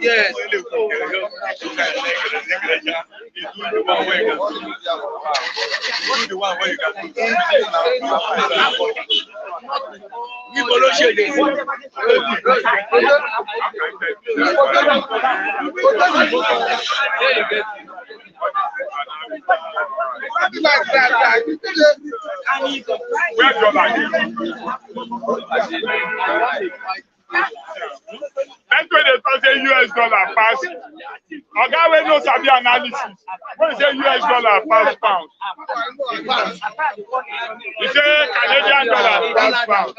Yes. That's when they talk say US dollar pass. Oga wey no sabi analysis. When say US dollar pass pound. You say Canadian dollar pass pound.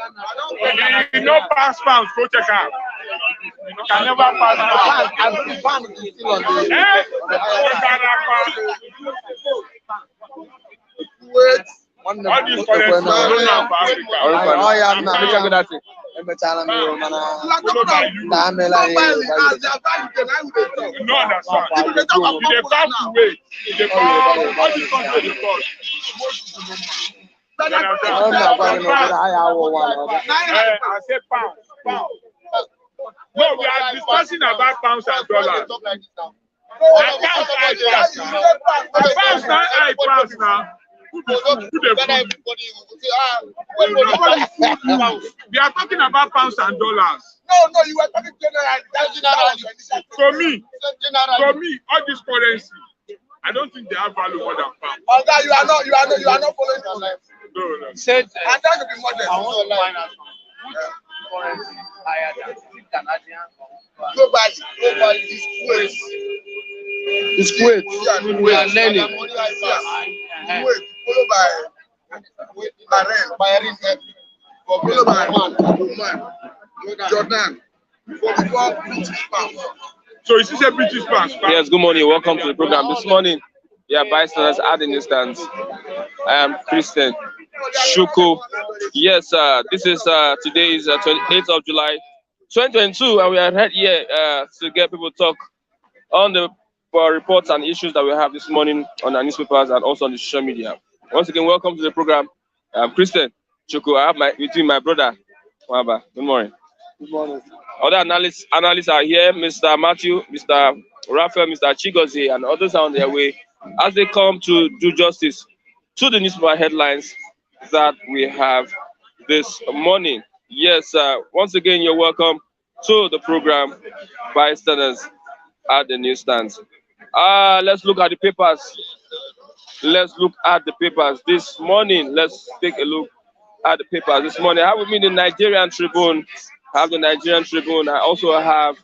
You no pass pounds, go check out. You can never pass pound. Wait. All these currencies don't have for Africa. Oh yeah, no. No understand. You dey come to wait. You dey come. All these countries dey cost. I say pound. No, we are discussing about pounds and dollars. Pounds now. We are talking about pounds and dollars. No, you were talking generally. For me, all this currency, I don't think they have value more than pounds. Oga, you are not following your life. No. Said, and that should be modest. I want to find out currency higher than Canadian. Globally, it's Kuwait. We are learning. Kuwait, followed by Bahrain, followed by Oman, Jordan, before British pounds. So is this a British pounds? Yes, good morning. Welcome to the program. This morning, bystanders at the instance. I am Christian Shuko. Yes, this is today is 28th of July, 2022, and we are here to get people to talk on the reports and issues that we have this morning on our newspapers and also on the social media. Once again, welcome to the program. I'm Christian Shuko. I have with my brother. Good morning. Good morning. Other analysts are here, Mr. Matthew, Mr. Raphael, Mr. Chigozie, and others are on their way as they come to do justice to the newspaper headlines that we have this morning. Yes, once again, you're welcome to the program, bystanders at the newsstands. Let's look at the papers. This morning. Let's take a look at the papers this morning. I have with me the Nigerian Tribune. I also have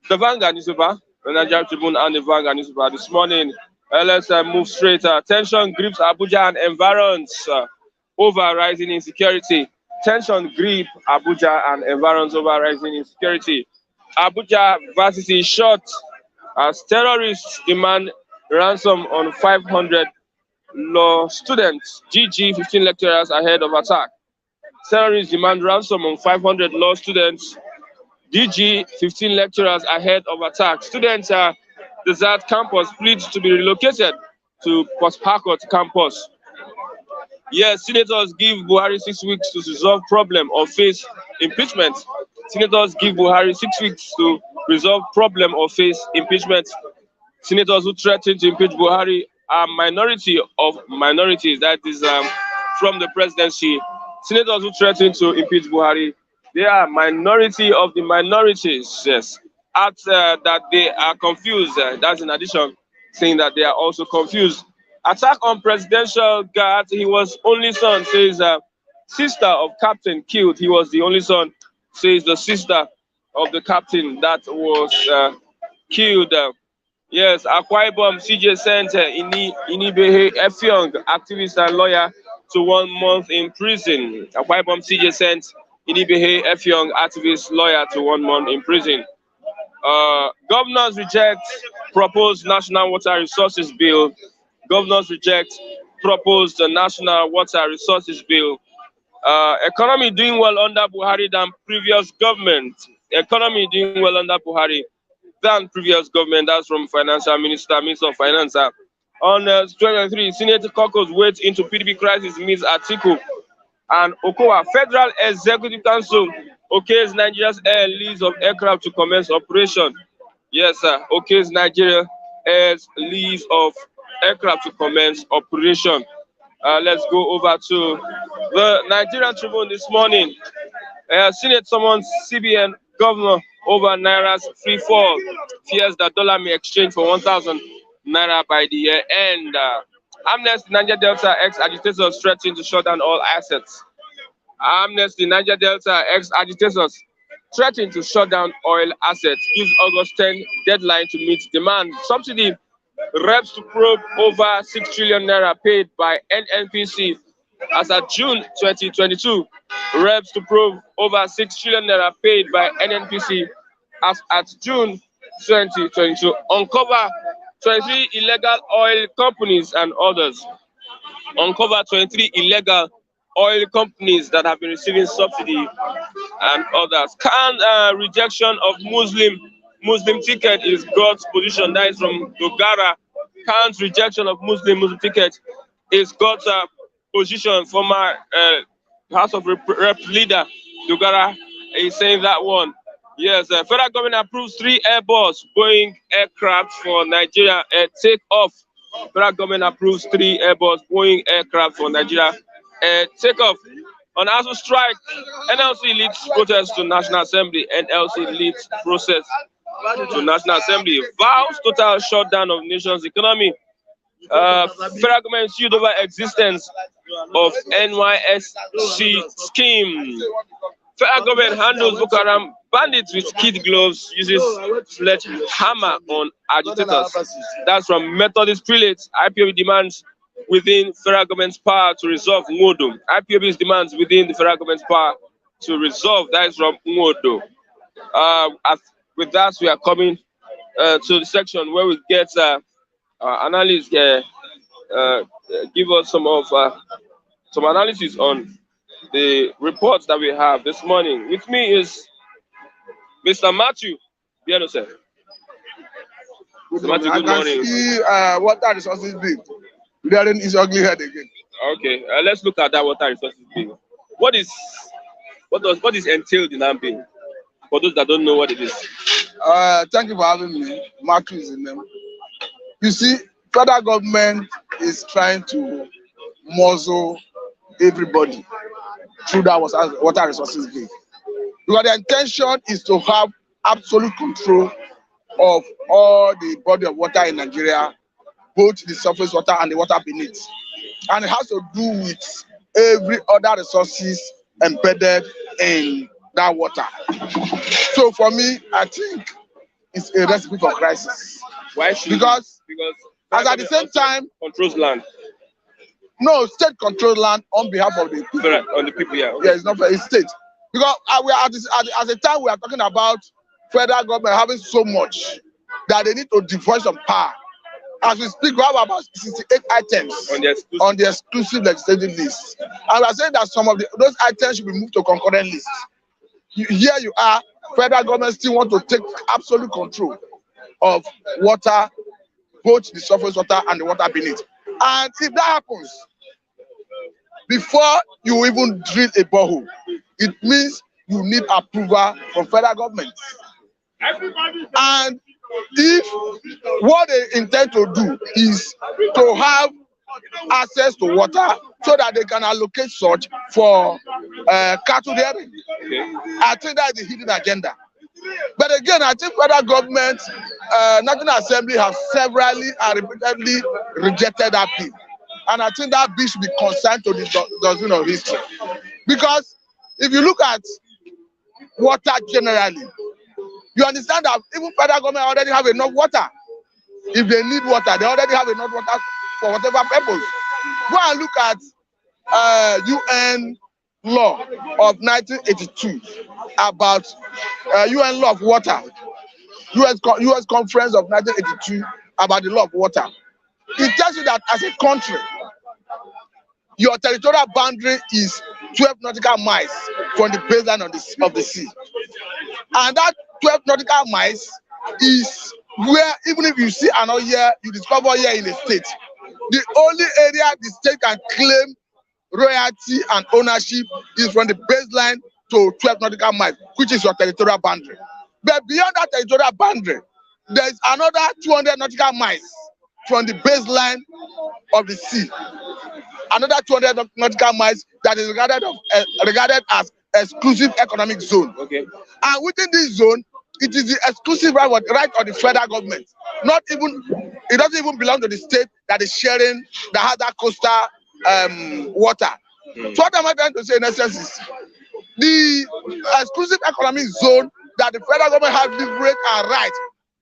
the Vanguard newspaper, the Nigerian Tribune and the Vanguard newspaper this morning. Let's move straight. Tension grips Abuja and environs over rising insecurity. Tension grip Abuja and environs over rising insecurity. Abuja varsity shot as terrorists demand ransom on 500 law students. GG 15 lecturers ahead of attack. Terrorists demand ransom on 500 law students. DG 15 lecturers ahead of attack. Students are desert campus pleads to be relocated to Port Harcourt campus. Yes, senators give Buhari 6 weeks to resolve problem or face impeachment. Senators give Buhari 6 weeks to resolve problem or face impeachment. Senators who threaten to impeach Buhari are minority of minorities. That is from the presidency. Senators who threaten to impeach Buhari, they are minority of the minorities. Yes, that they are confused. That's in addition, saying that they are also confused. Attack on presidential guard. He was only son, says sister of captain killed. He was the only son, says the sister of the captain that was killed. Yes, Akwa Ibom CJ sent Inibehe Effiong, activist and lawyer, to 1 month in prison. Akwa Ibom CJ sent Inibehe Effiong, activist, lawyer, to 1 month in prison. Governors reject proposed National Water Resources Bill. Governors reject proposed National Water Resources Bill. Economy doing well under Buhari than previous government. Economy doing well under Buhari than previous government. That's from Financial Minister, Minister of Finance. On 2023, Senate caucus weighs into PDP crisis meets Atiku and Okowa. Federal Executive Council okays Nigeria's air lease of aircraft to commence operation. Yes, sir. Okays Nigeria air's lease of aircraft to commence operation. Let's go over to the Nigerian Tribune this morning. Senate summons CBN governor over Naira's free fall. Fears that dollar may exchange for 1,000 Naira by the year end. Amnesty Niger Delta ex-agitators threatening to shut down all assets. Amnesty Niger Delta ex-agitators threatening to shut down oil assets. Gives August 10 deadline to meet demand. Subsidy reps to probe over 6 trillion Naira paid by NNPC. As at June 2022, reps to probe over 6 trillion Naira paid by NNPC. As at June 2022, uncover 23 illegal oil companies and others. Uncover 23 illegal oil companies that have been receiving subsidy and others. Can rejection of Muslim ticket is God's position. That is from Dogara. Can't rejection of Muslim ticket is God's position. Former House of Rep leader Dogara is saying that one. Yes, federal government approves 3 Airbus Boeing aircraft for Nigeria take off. Federal government approves 3 Airbus Boeing aircraft for Nigeria take off. On ASU strike, NLC leads protest to National Assembly. NLC leads process to National Assembly. Vows total shutdown of nation's economy. Federal government sued over existence of NYSC scheme. Federal government handles Boko Haram bandits with kid gloves, uses sledgehammer on agitators. That's from Methodist prelates. IPOB demands within federal government's power to resolve Nwodo. IPOB's demands within the federal government's power to resolve. That is from Nwodo. With that, we are coming to the section where we get analysts give us some analysis on the reports that we have this morning. With me is Mr. Matthew Bianose. Matthew, good morning. See water resources bill. Rearing his ugly head again. Okay, let's look at that water resources bill. What is entailed in that bill? For those that don't know what it is. Thank you for having me. Matthew is in them. You see, federal government is trying to muzzle everybody through that water resources bill. Because the intention is to have absolute control of all the body of water in Nigeria, both the surface water and the water beneath. And it has to do with every other resources embedded in that water. So for me, I think it's a recipe for crisis. Why should because as at the same time controls land. No, state controls land on behalf of the people. On the people, yeah. Okay. Yeah, it's not it's state. Because we are at the time we are talking about federal government having so much that they need to devote some power. As we speak, we have about 68 items on the exclusive legislative list. And we are saying that some of those items should be moved to concurrent lists. Here you are, federal government still want to take absolute control of water, both the surface water and the water beneath. And if that happens, before you even drill a borehole, it means you need approval from federal government. And if what they intend to do is to have access to water so that they can allocate such for cattle dairy, I think that is the hidden agenda. But again, I think federal government, National Assembly have severally and repeatedly rejected that bill. And I think that bill should be consigned to the dustbin of history. Because if you look at water generally, you understand that even federal government already have enough water. If they need water, they already have enough water for whatever purpose. Go and look at UN law of 1982 about UN law of water. US conference of 1982 about the law of water. It tells you that as a country, your territorial boundary is 12 nautical miles from the baseline of the sea. And that 12 nautical miles is where, even if you see another year, you discover here in the state, the only area the state can claim royalty and ownership is from the baseline to 12 nautical miles, which is your territorial boundary. But beyond that territorial boundary, there is another 200 nautical miles from the baseline of the sea. Another 200 nautical miles that is regarded as exclusive economic zone. Okay. And within this zone, it is the exclusive right of the federal government. It doesn't even belong to the state that is sharing, that has that coastal water. So what am I trying to say in essence is the exclusive economic zone that the federal government has leverage and right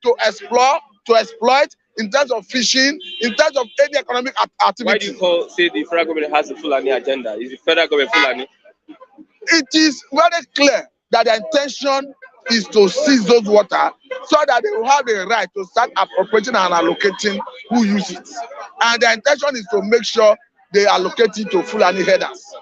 to explore, to exploit in terms of fishing, in terms of any economic activity. Why do you say the federal government has a Fulani agenda? Is the federal government Fulani? It is very clear that the intention is to seize those water so that they will have the right to start appropriating and allocating who use it. And the intention is to make sure they allocate it to Fulani headers.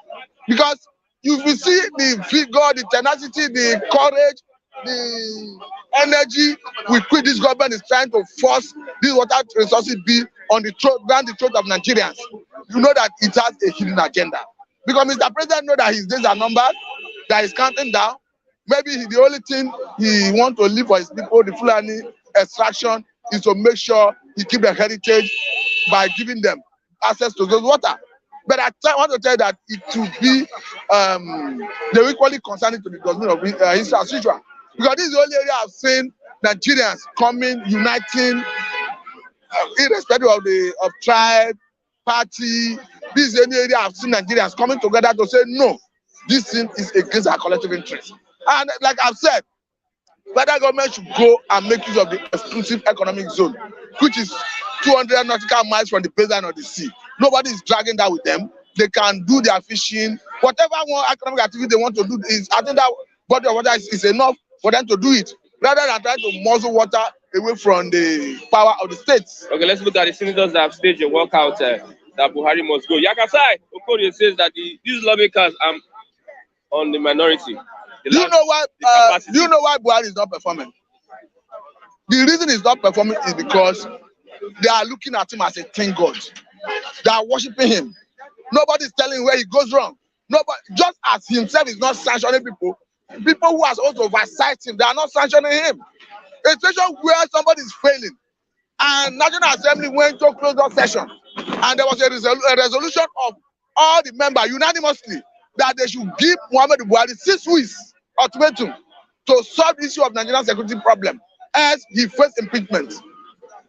Because you will see the vigor, the tenacity, the courage, the energy with which this government is trying to force this water resources bill on the throat, down the throat of Nigerians. You know that it has a hidden agenda. Because Mr. President knows that his days are numbered, that he's counting down. Maybe the only thing he wants to leave for his people, the Fulani extraction, is to make sure he keep the heritage by giving them access to those water. But I want to tell you that it will be they're equally concerning to the government of history as usual. Because this is the only area I've seen Nigerians coming, uniting, irrespective of tribe, party. This is the only area I've seen Nigerians coming together to say, no, this thing is against our collective interest. And like I've said, federal government should go and make use of the exclusive economic zone, which is 200 nautical miles from the baseline of the sea. Nobody is dragging that with them. They can do their fishing, whatever economic activity they want to do. Is I think that body of water is enough for them to do it, rather than trying to muzzle water away from the power of the states. Okay, let's look at the senators that have staged a walkout that Buhari must go. Yakasai Okorie says that these lawmakers are on the minority. Do you know why Buhari is not performing? The reason he's not performing is because they are looking at him as a king god. They are worshiping him. Nobody is telling where he goes wrong. Nobody, just as himself is not sanctioning people who are supposed to oversight him, they are not sanctioning him. A situation where somebody is failing, and National Assembly went to close that session, and there was a resolution of all the members unanimously that they should give Muhammadu Buhari 6 weeks ultimatum to solve the issue of Nigerian security problem as he faced impeachment.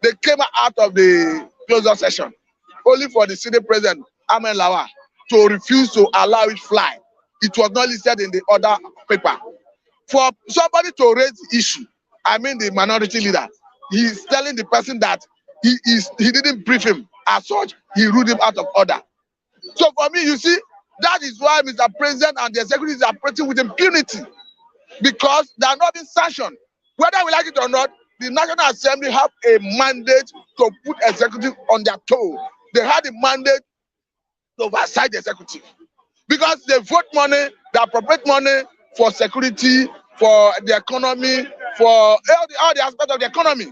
They came out of the closure session only for the Senate President Ahmed Lawal to refuse to allow it fly. It was not listed in the other paper. For somebody to raise the issue, I mean the minority leader, he's telling the person that he didn't brief him as such, he ruled him out of order. So for me, you see, that is why Mr. President and the executive is operating with impunity, because they are not being sanctioned. Whether we like it or not, the National Assembly have a mandate to put executive on their toe. They had a mandate to oversight the executive, because they vote money, they appropriate money for security, for the economy, for all the aspects of the economy.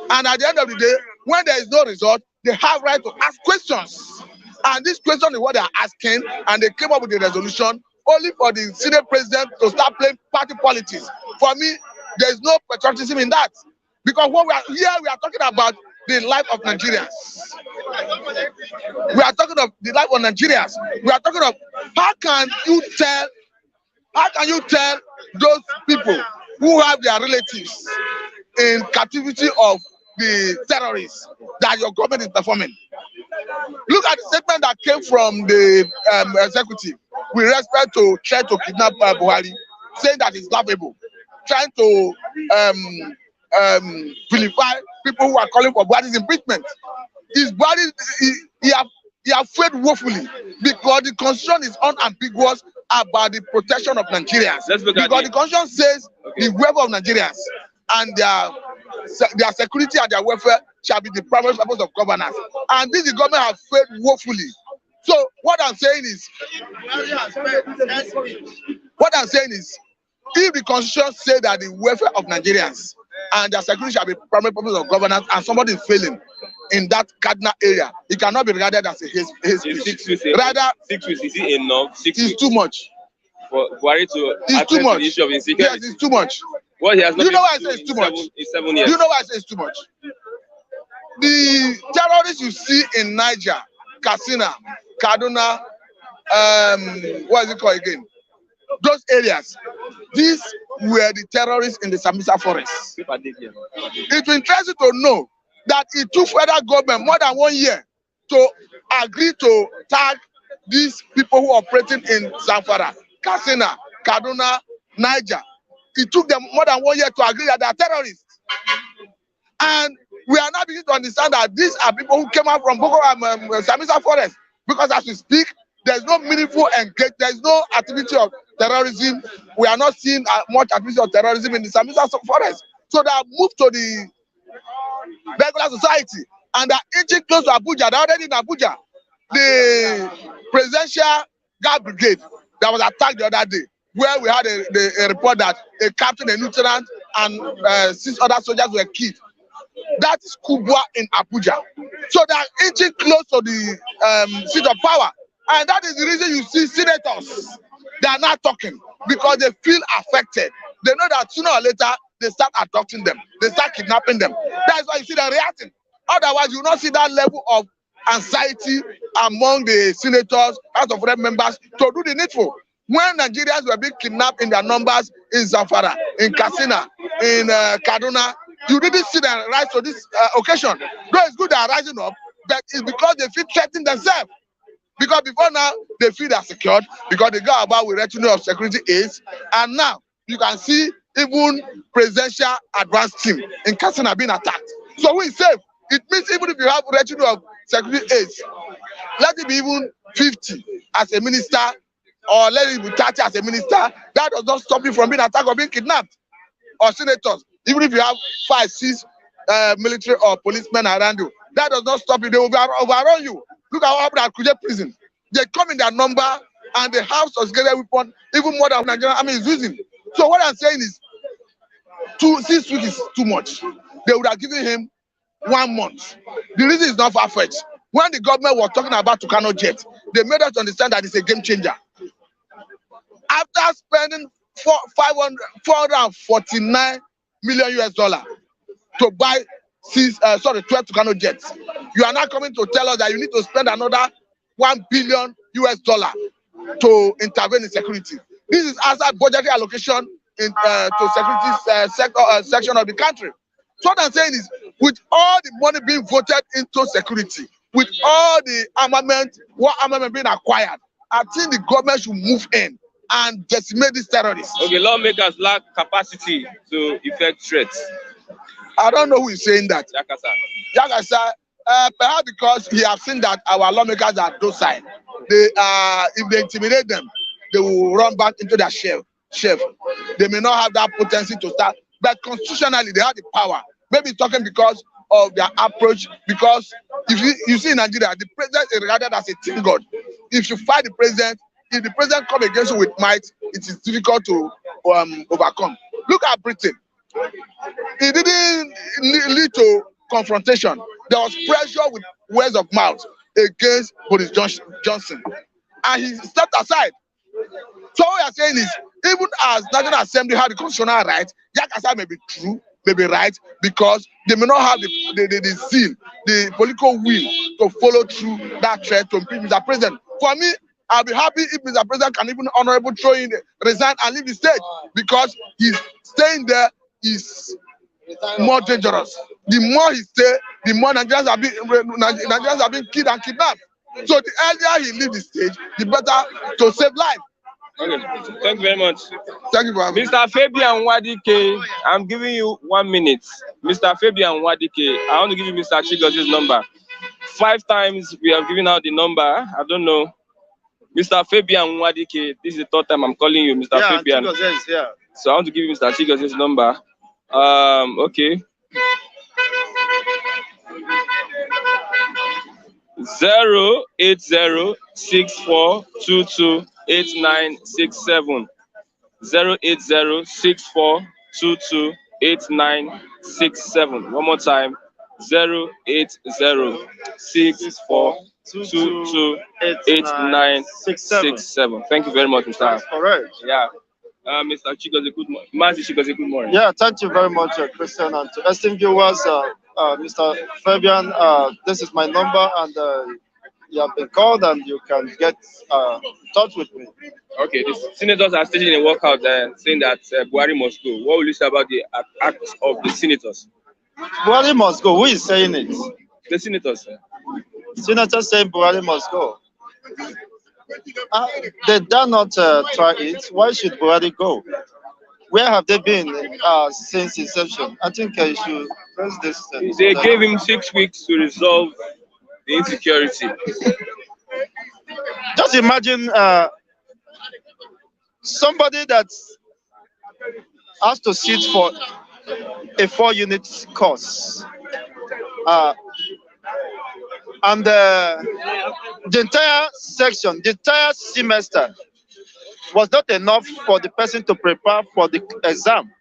And at the end of the day, when there is no result, they have right to ask questions. And this question is what they are asking, and they came up with a resolution only for the Senate President to start playing party politics. For me, there is no patriotism in that. Because what we are talking about the life of Nigerians. We are talking of the life of Nigerians. We are talking of how can you tell those people who have their relatives in captivity of the terrorists that your government is performing? Look at the statement that came from the executive with respect to trying to kidnap Buhari, saying that it's laughable, trying to vilify people who are calling for Buhari's impeachment. Buhari, he have failed woefully, because the constitution is unambiguous about the protection of Nigerians. Because the constitution says the welfare of Nigerians and their security and their welfare shall be the primary purpose of governance. And this the government has failed woefully So what I'm saying is, if the constitution say that the welfare of Nigerians and their security shall be primary purpose of governance, and somebody is failing in that cardinal area, it cannot be regarded as a hate speech. Rather, 6 weeks, is it enough? 6 it's weeks too much. For Buhari to it's too much. The issue of insecurity. Yes, it's too much. What he has not you know why I say it's too much? 7 years. You know why I say it's too much? The terrorists you see in Niger, Katsina, Kaduna, what is it called again? Those areas, these were the terrorists in the Sambisa forest. It will interest you to know that it took federal government more than 1 year to agree to tag these people who are operating in Zamfara, Katsina, Kaduna, Niger. It took them more than 1 year to agree that they are terrorists. And we are now beginning to understand that these are people who came out from Boko Sambisa forest. Because as we speak, there's no meaningful engagement, there's no activity of terrorism. We are not seeing much activity of terrorism in the Sambisa forest. So they have moved to the regular society and they're inching close to Abuja. They're already in Abuja. The presidential guard brigade that was attacked the other day, where we had a report that a captain, a lieutenant, and 6 other soldiers were killed. That is Kubwa in Abuja. So they are inching close to the seat of power. And that is the reason you see senators, they are not talking because they feel affected. They know that sooner or later, they start adopting them. They start kidnapping them. That's why you see them reacting. Otherwise, you will not see that level of anxiety among the senators, House of Rep members to do the needful. When Nigerians were being kidnapped in their numbers in Zamfara, in Katsina, in Kaduna, you didn't see them rise to this occasion. Though it's good they are rising up, but it's because they feel threatened themselves. Because before now, they feel they're secured, because they go about with retinue of security aids. And now, you can see even presidential advance team in Katsina being attacked. So we safe. It means even if you have retinue of security aids, let it be even 50 as a minister, or let it be 30 as a minister, that does not stop you from being attacked or being kidnapped. Or senators, even if you have 5, 6 military or policemen around you, that does not stop you. They will overrun you. Look at what happened at Kuje prison. They come in their number and they have sophisticated weapons, even more than Nigerian army is using. So what I'm saying is, 6 weeks is too much. They would have given him 1 month. The reason is not far-fetched. When the government was talking about Tucano jet, they made us understand that it's a game changer. After spending 449 million US dollar to buy 12 Tucano jets, you are now coming to tell us that you need to spend another 1 billion US dollar to intervene in security. This is outside budgetary allocation to security section of the country. So what I'm saying is, with all the money being voted into security, with all the armament, war armament being acquired, I think the government should move in and decimate these terrorists. Okay, lawmakers lack capacity to effect threats. I don't know who is saying that. Yakasa. Perhaps because he has seen that our lawmakers are docile. If they intimidate them, they will run back into their shelf. They may not have that potency to start, but constitutionally they have the power. Maybe talking because of their approach. Because if you see in Nigeria, the president is regarded as a team god. If you fight the president, if the president comes against you with might, it is difficult to overcome. Look at Britain. It didn't lead to confrontation. There was pressure with words of mouth against Boris Johnson, and he stepped aside. So what we are saying is, even as National Assembly had the constitutional right, Yakasa may be true, may be right, because they may not have the zeal, the political will to follow through that threat to impeach Mr. President. For me, I'll be happy if Mr. President can even honorable throw in, resign and leave the stage, because he's staying there is more dangerous. The more he stays, the more Nigerians are being killed and kidnapped. So the earlier he leaves the stage, the better to save life. Okay, thank you very much. Thank you for having me. Mr. Fabian Wadike, I'm giving you 1 minute. Mr. Fabian Wadike, I want to give you Mr. Chigo's number. 5 times we have given out the number. I don't know. Mr. Fabian Wadike, this is the 3rd time I'm calling you, Mr. Fabian. Yeah. So I want to give you Mr. Chigo's number. Okay. 08064228967. 08064228967. One more time. 08064228967. Thank you very much, Mr. Correct. Yeah. Mr. Chigozie, good morning. Mazi Chigozie, good morning. Yeah, thank you very much, Christian, and to esteemed viewers, Mr. Fabian, this is my number, and you have been called, and you can get in touch with me. Okay, the senators are staging a walkout saying that Buhari must go. What will you say about the act of the senators? Buhari must go. Who is saying it? The senators. Senators saying Buhari must go. They dare not try it. Why should Buhari go? Where have they been since inception? I think you should press this. They gave him 6 weeks to resolve the insecurity. Just imagine somebody that has to sit for a 4-unit course. And the entire section, the entire semester was not enough for the person to prepare for the exam.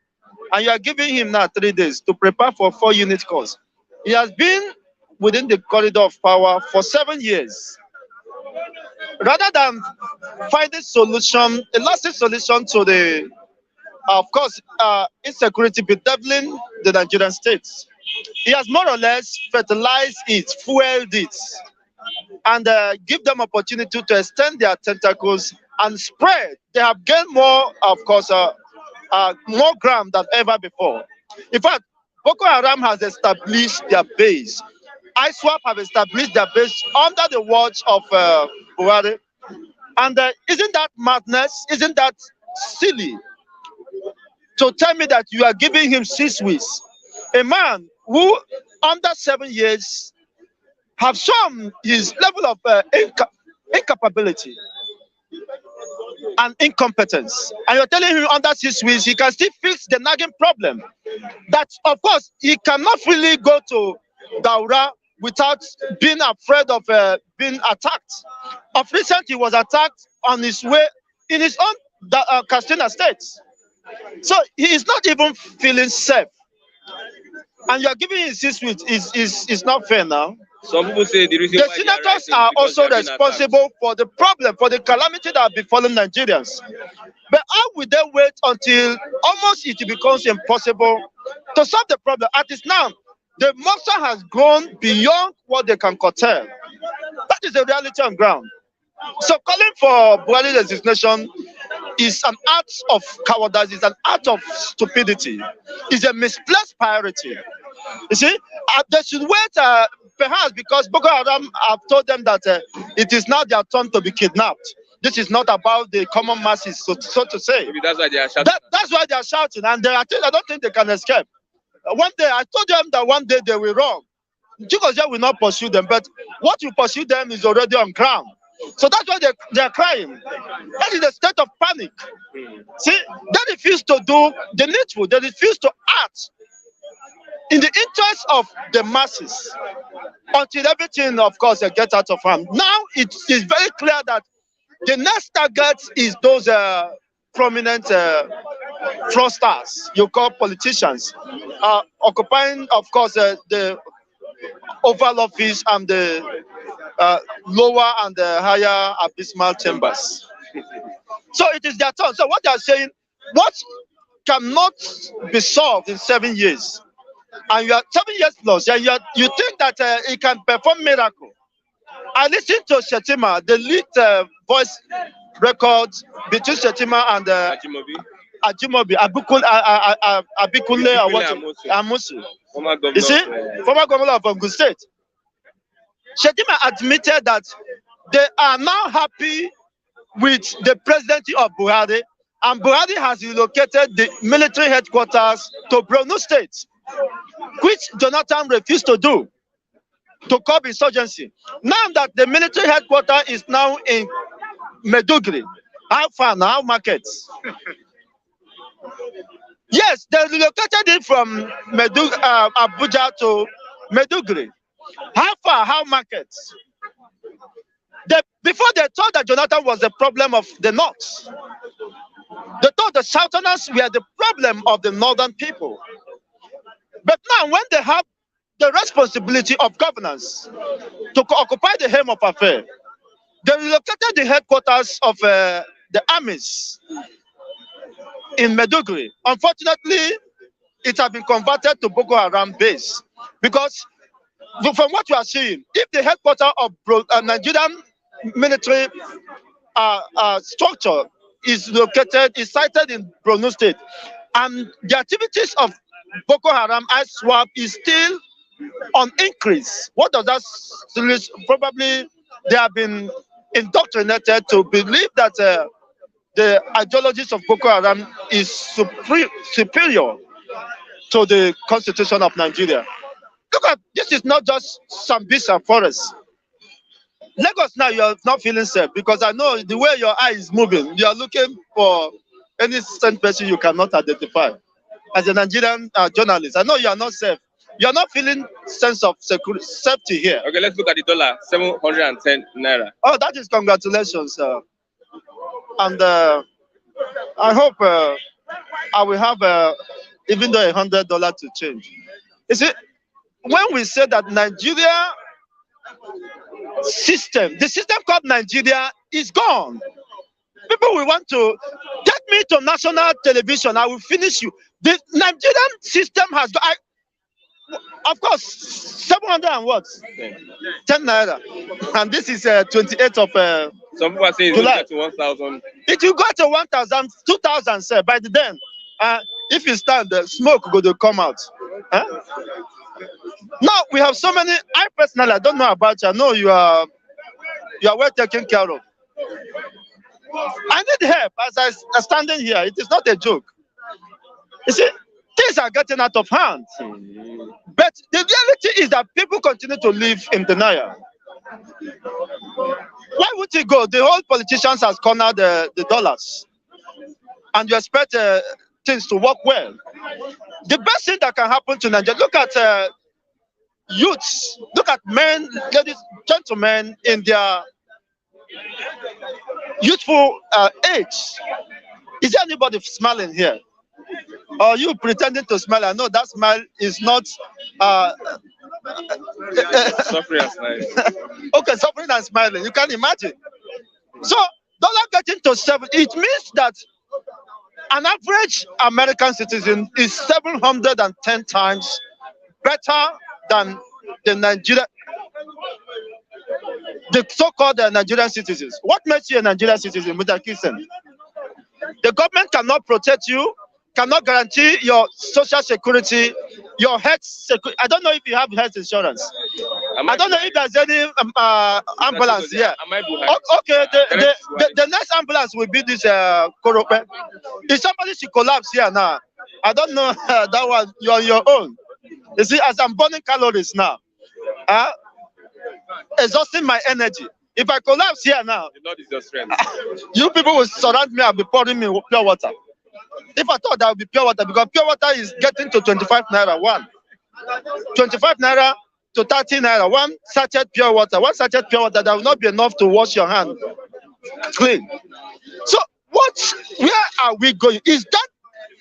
And you are giving him now 3 days to prepare for a 4-unit course. He has been within the corridor of power for 7 years. Rather than finding solution, a lasting solution to the, of course, insecurity bedeviling the Nigerian states, he has more or less fertilized it, fueled it, and give them opportunity to extend their tentacles and spread. They have gained more, of course, more ground than ever before. In fact, Boko Haram has established their base. ISWAP have established their base under the watch of Buhari. And isn't that madness? Isn't that silly to tell me that you are giving him 6 weeks? A man who, under 7 years, have shown his level of incapability and incompetence. And you're telling him under 6 weeks, he can still fix the nagging problem. That, of course, he cannot really go to Daura without being afraid of being attacked. Of recent, he was attacked on his way in his own Katsina state. So he is not even feeling safe. And you are giving him 6 weeks is not fair now. Some people say the reason the why senators are also responsible for the problem, for the calamity that have befallen Nigerians. But how will they wait until almost it becomes impossible to solve the problem? At this now, the monster has grown beyond what they can curtail. That is the reality on ground. So calling for Buhari resignation is an act of cowardice, is an act of stupidity, is a misplaced priority. You see, they should wait, perhaps because Boko Haram have told them that it is now their turn to be kidnapped. This is not about the common masses, so to say. Maybe that's why they are shouting. That's why they are shouting, and I don't think they can escape. One day, I told them that one day they will run. Chigozie will not pursue them, but what you pursue them is already on ground. So that's why they are crying. That is a state of panic. See, they refuse to do the needful. They refuse to act in the interest of the masses until everything, of course, gets out of hand. Now it is very clear that the next target is those prominent fraudsters, you call politicians, occupying, of course, the Oval Office and the lower and the higher abysmal chambers. So it is their turn. So what they are saying, what cannot be solved in 7 years, and you are 7 years plus, and you think that it can perform miracle. I listened to Shetima, the lead voice record between Shetima and Ajimobi, Abikunle Amosu. You see, former governor of Ogun State. Shetima admitted that they are now happy with the presidency of Buhari, and Buhari has relocated the military headquarters to Borno State, which Jonathan refused to do to curb insurgency. Now that the military headquarters is now in Maiduguri, how far now? How markets? Yes, they relocated it from Abuja to Maiduguri. How far? How markets? Before they thought that Jonathan was the problem of the North. They thought the Southerners were the problem of the Northern people. But now when they have the responsibility of governance to occupy the helm of affairs, they relocated the headquarters of the armies in Maiduguri. Unfortunately, it has been converted to Boko Haram base because from what you are seeing, if the headquarters of Nigerian military structure is sited in Borno State, and the activities of Boko Haram ISWAP is still on increase, what does that suggest? Probably they have been indoctrinated to believe that the ideologies of Boko Haram is superior to the constitution of Nigeria. Look at this, is not just Sambisa forest. Lagos now, you are not feeling safe because I know the way your eye is moving, you are looking for any certain person you cannot identify. As a Nigerian journalist, I know you are not safe. You are not feeling sense of safety here. Okay, let's look at the dollar, 710 naira. Oh, that is congratulations. And I hope I will have even though $100 to change. You see, when we say that Nigeria system, the system called Nigeria is gone. People will want to get me to national television. I will finish you. The Nigerian system has got, of course, 700 and what? 10 naira. And this is 28th of some people are saying July. It will go to 1,000. It will go to 1,000, 2,000, sir. By then, if you stand, the smoke going to come out. Now we have so many. I personally, I don't know about you. I know you are well taken care of. I need help as I standing here. It is not a joke. You see, things are getting out of hand. But the reality is that people continue to live in denial. Why would you go? The whole politicians has cornered the dollars, and you expect things to work well. The best thing that can happen to Nigeria, look at youths, look at men, ladies, gentlemen in their youthful age. Is there anybody smiling here? Or you pretending to smile? I know that smile is not suffering and smiling. Okay, suffering and smiling. You can imagine. So dollar getting to 7, it means that an average American citizen is 710 times better than the so-called Nigerian citizens. What makes you a Nigerian citizen, Mr. Kirsten? The government cannot protect you, cannot guarantee your social security, your health security. I don't know if you have health insurance. I don't know if there's any ambulance here. Okay, the next ambulance will be this Korope. If somebody should collapse here now, I don't know that one, you're on your own. You see, as I'm burning calories now, exhausting my energy. If I collapse here now, the Lord is your strength. You people will surround me and be pouring me pure water. If I thought that would be pure water, because pure water is getting to 25 naira one. 25 naira to 30 naira. One sachet pure water. One sachet pure water that will not be enough to wash your hand clean. So where are we going? Is that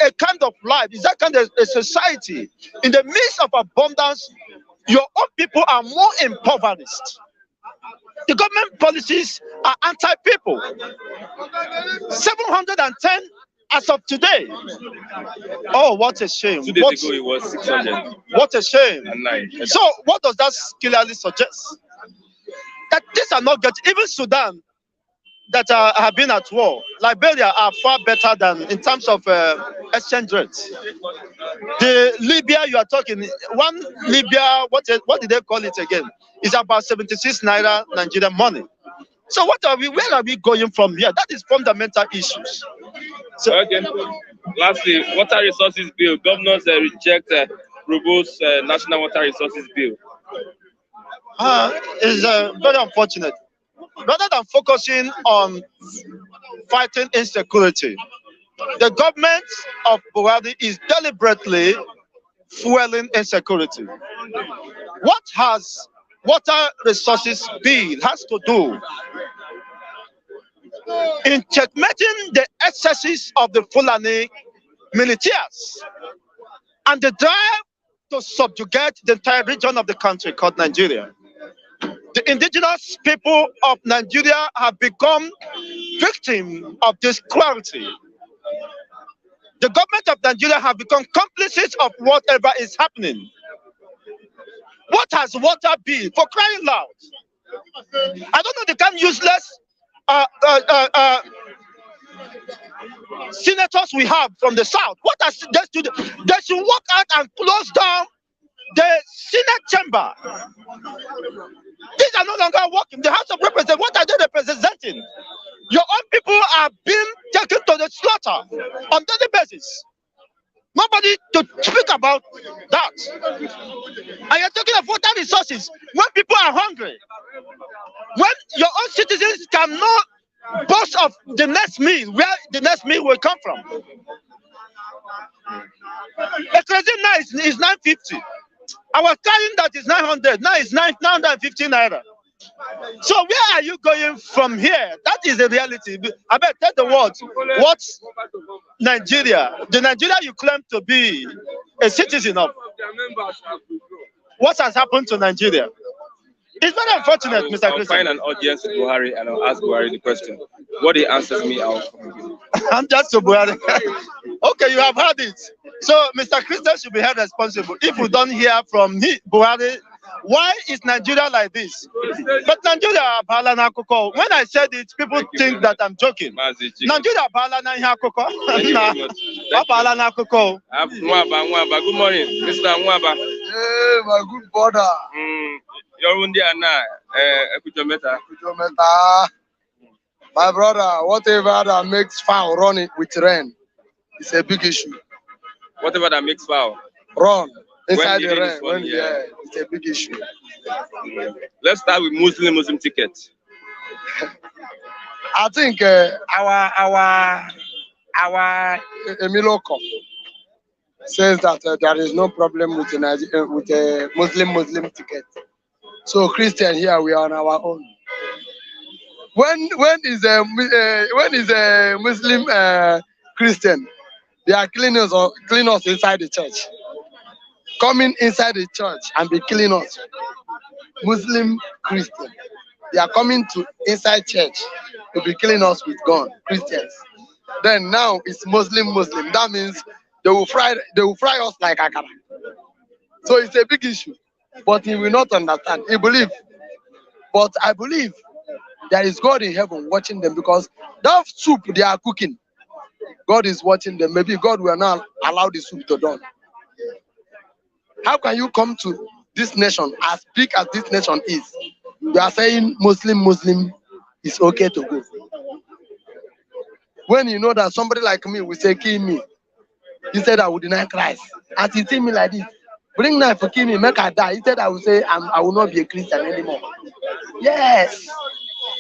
a kind of life? Is that kind of a society? In the midst of abundance, your own people are more impoverished. The government policies are anti-people. 710 as of today. Oh, what a shame. 2 days ago, it was 600. What a shame. And 9. So, what does that clearly suggest? That these are not getting, even Sudan, that have been at war, Liberia are far better than in terms of exchange rates. The Libya you are talking, one Libya, what did they call it again? It's about 76 naira Nigerian money. So where are we going from here? That is fundamental issues. So, okay. Lastly, water resources bill. Governors reject robust national water resources bill. It's very unfortunate. Rather than focusing on fighting insecurity, the government of Buhari is deliberately fueling insecurity. What has water resources bill has to do in checkmating the excesses of the Fulani militias and the drive to subjugate the entire region of the country called Nigeria. The indigenous people of Nigeria have become victims of this cruelty. The government of Nigeria have become complicit of whatever is happening. What has water been, for crying loud? I don't know the kind of useless senators we have from the south. What has they should do? They should walk out and close down the Senate chamber. These are no longer working. The House of Representatives, what are they representing? Your own people are being taken to the slaughter on daily basis. Nobody to speak about that. And you're talking of water resources when people are hungry. When your own citizens cannot boast of the next meal, where the next meal will come from. A crazy now is 950. I was carrying that is 900. Now it's 950 naira. So where are you going from here? That is the reality. I bet tell the world what's Nigeria, the Nigeria you claim to be a citizen of. What has happened to Nigeria? It's very unfortunate, Mr. I'll find an audience with Buhari and I'll ask Buhari the question. What he answers me, I'll I'm just to Buhari. Okay, you have heard it. So Mr. Christian should be held responsible. If we don't hear from Buhari, why is Nigeria like this? But Nigeria, when I said it, people think that I'm joking. Nigeria, good morning, Mr. Nwaba. Hey, my good brother. You're in there now. My brother, whatever that makes foul run it with rain, it's a big issue. Whatever that makes foul run inside when the rain, it's a big issue. Let's start with Muslim tickets. I think our Emiloko says that there is no problem with a Muslim ticket. So Christian here, we are on our own. When is a Muslim Christian? They are clean us inside the church. Coming inside the church and be killing us. Muslim Christian. They are coming to inside church to be killing us with gun, Christians. Then now it's Muslim. That means they will fry us like akara. So it's a big issue. But he will not understand. He believes. But I believe there is God in heaven watching them, because that soup they are cooking, God is watching them. Maybe God will not allow the soup to done. How can you come to this nation, as big as this nation is? You are saying Muslim is okay to go. When you know that somebody like me will say, kill me. He said I would deny Christ. As he see me like this, bring knife to kill me, make I die. He said I will say I will not be a Christian anymore. Yes.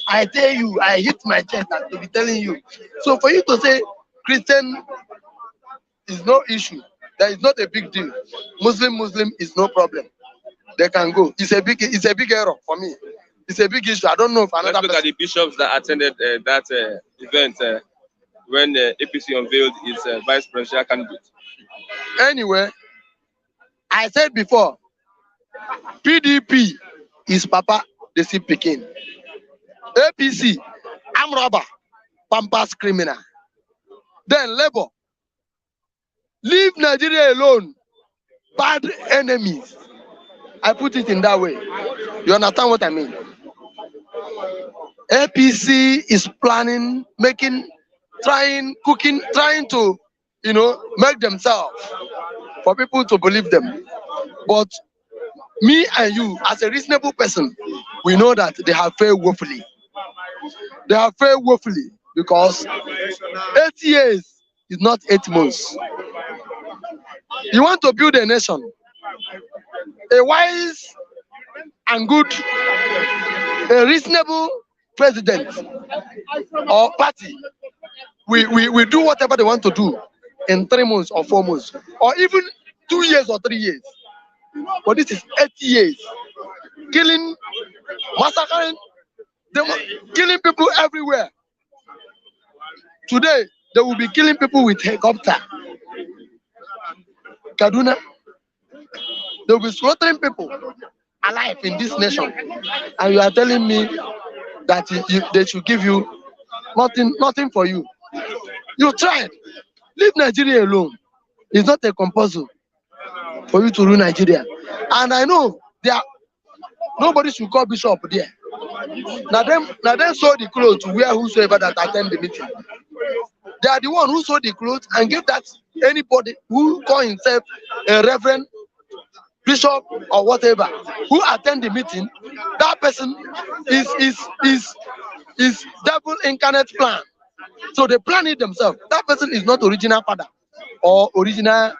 I tell you, I hit my chest to be telling you. So for you to say Christian is no issue, that is not a big deal. Muslim is no problem. They can go. It's a big error for me. It's a big issue. I don't know if another. Let's look at the bishops that attended that event when APC unveiled its vice presidential candidate. Anyway, I said before, PDP is Papa, the Sip Pekin. APC, I'm robber, pampas criminal. Then Labour, leave Nigeria alone, bad enemies. I put it in that way. You understand what I mean? APC is planning, trying to, make themselves for people to believe them. But me and you, as a reasonable person, we know that they have failed woefully. They have failed woefully because 8 years is not 8 months. You want to build a nation, a wise and good, a reasonable president or party. We do whatever they want to do in 3 months or 4 months, or even 2 years or 3 years. But this is 8 years. Killing, massacring, killing people everywhere. Today, they will be killing people with helicopter. Kaduna, they will be slaughtering people alive in this nation. And you are telling me that they should give you nothing for you. You tried. Leave Nigeria alone. It's not a compulsion for you to rule Nigeria. And I know nobody should call Bishop there. Now them sold the clothes to wear whosoever that attend the meeting. They are the one who sold the clothes and give that anybody who call himself a reverend, bishop, or whatever, who attend the meeting. That person is devil incarnate plan. So they plan it themselves. That person is not original father or original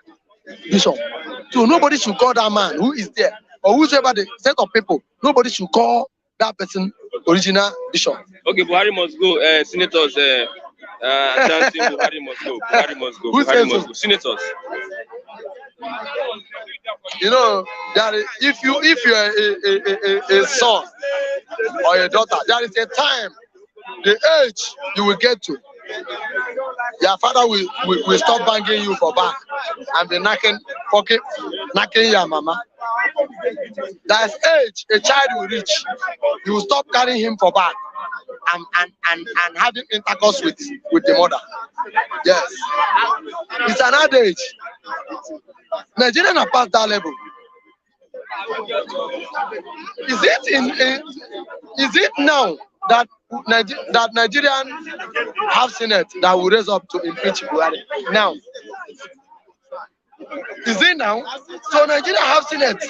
bishop. So nobody should call that man who is there or whosoever the set of people. Nobody should call that person original bishop. Okay, Buhari must go. Senators, chanting Buhari must go. Buhari must go. Buhari must go. Senators. You know that if you're a son or a daughter, there is a time, the age you will get to. Your father will stop banging you for back and be knocking your mama. That's age a child will reach. You will stop carrying him for back and having intercourse with the mother. Yes. It's an old age. Nigerians are past that level. Is it now that Nigerians have Senate that will raise up to impeach Buhari? Now. Is it now? So Nigeria have Senate.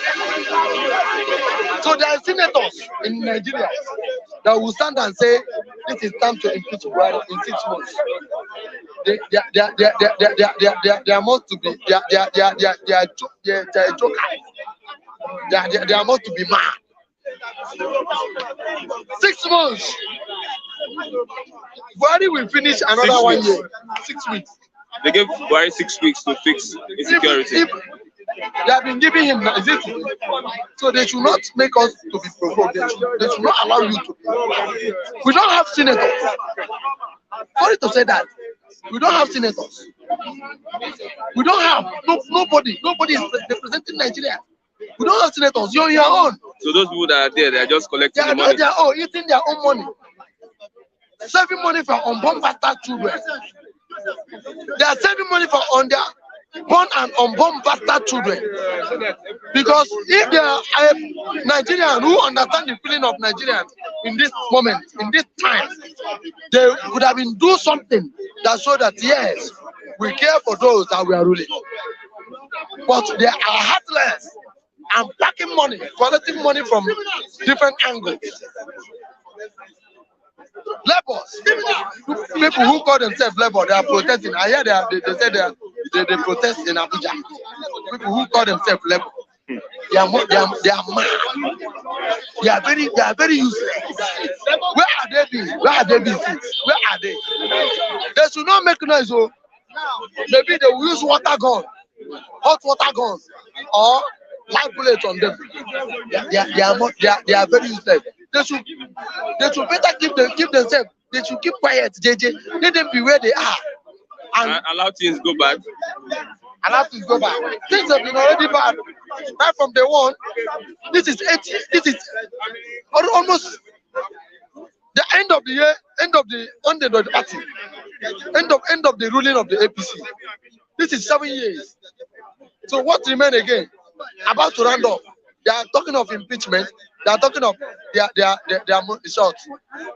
So there are senators in Nigeria that will stand and say it is time to impeach Buhari in 6 months. There must to be they are jokers. They must to be mad. 6 months. Buhari will finish another 1 year. 6 weeks. They gave Buhari 6 weeks to fix insecurity. If they have been giving him, is it? So they should not make us to be provoked. They should not allow you to. We don't have senators. Sorry to say that. We don't have senators. We don't have nobody. Nobody is representing Nigeria. We don't have senators. You're on your own. So those people that are there, they are just collecting the money. They are all eating their own money, saving money for unborn bastard children. They are saving money for on their born and unborn bastard children. Because if they are a Nigerian who understand the feeling of Nigerians in this moment, in this time, they would have been do something that show that yes, we care for those that we are ruling. But they are heartless and packing money, collecting money from different angles. Laborers, people who call themselves labor, they are protesting. I hear they say they protest in Abuja. People who call themselves labor, they are mad. They are very useless. Where are they been? Where are they been since? Where are they? They should not make noise. So maybe they will use water gun, hot water guns, or live bullets on them. They are very useless. They should better keep themselves. They should keep quiet, JJ. Let them be where they are. And allow things go back. Allow things go back. Things have been already bad. Right from day one. This is almost the end of the year, end of the party, end of the ruling of the APC. This is 7 years. So what remains again? About to round up. They are talking of impeachment. They are talking of their shots.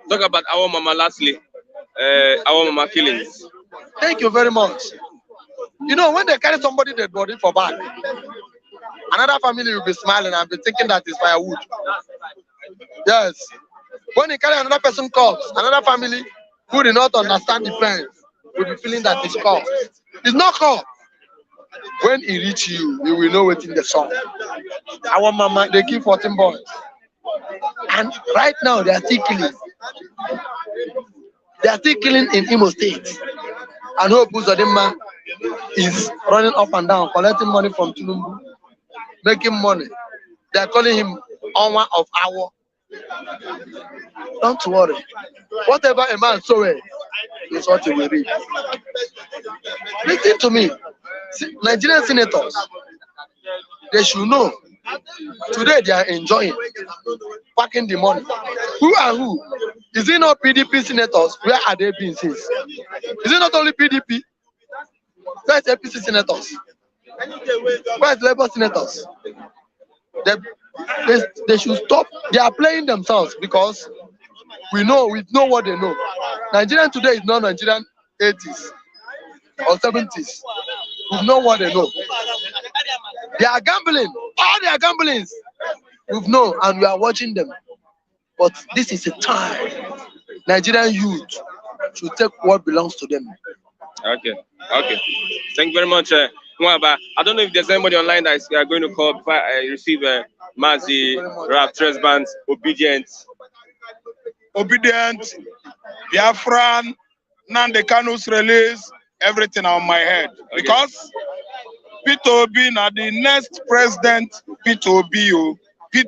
Talk about our mama lastly. Our mama killings. Thank you very much. You know, when they carry somebody dead body for back, another family will be smiling and be thinking that it's firewood. Yes. When they carry another person corpse, another family who do not understand the pain will be feeling that it's corpse. It's not corpse. When it reach you, you will know what's in the song. Our mama, they kill 14 boys. And right now, they are still killing. They are still killing in Imo State. And Hope Uzodinma is running up and down, collecting money from Tinubu, making money. They are calling him Onwa of Awo. Don't worry. Whatever a man soweth is what he will reap. Listen to me. Nigerian senators, they should know. Today they are enjoying, packing the money. Who are who? Is it not PDP senators? Where are they being since? Is it not only PDP? Where's APC senators? Where's Labour senators? They should stop. They are playing themselves because we know what they know. Nigerian today is not Nigerian 80s or 70s. We know what they know. They are gambling. All they are gamblings. We know, and we are watching them. But this is a time Nigerian youth should take what belongs to them. Okay. Thank you very much. Mwaba. I don't know if there's anybody online that is going to call before I receive Mazi, Rap, Tresbans, Obedient, Biafran, Nande Kanu's release, everything on my head. Okay. Because Peter Obi na the next president, Peter Obi na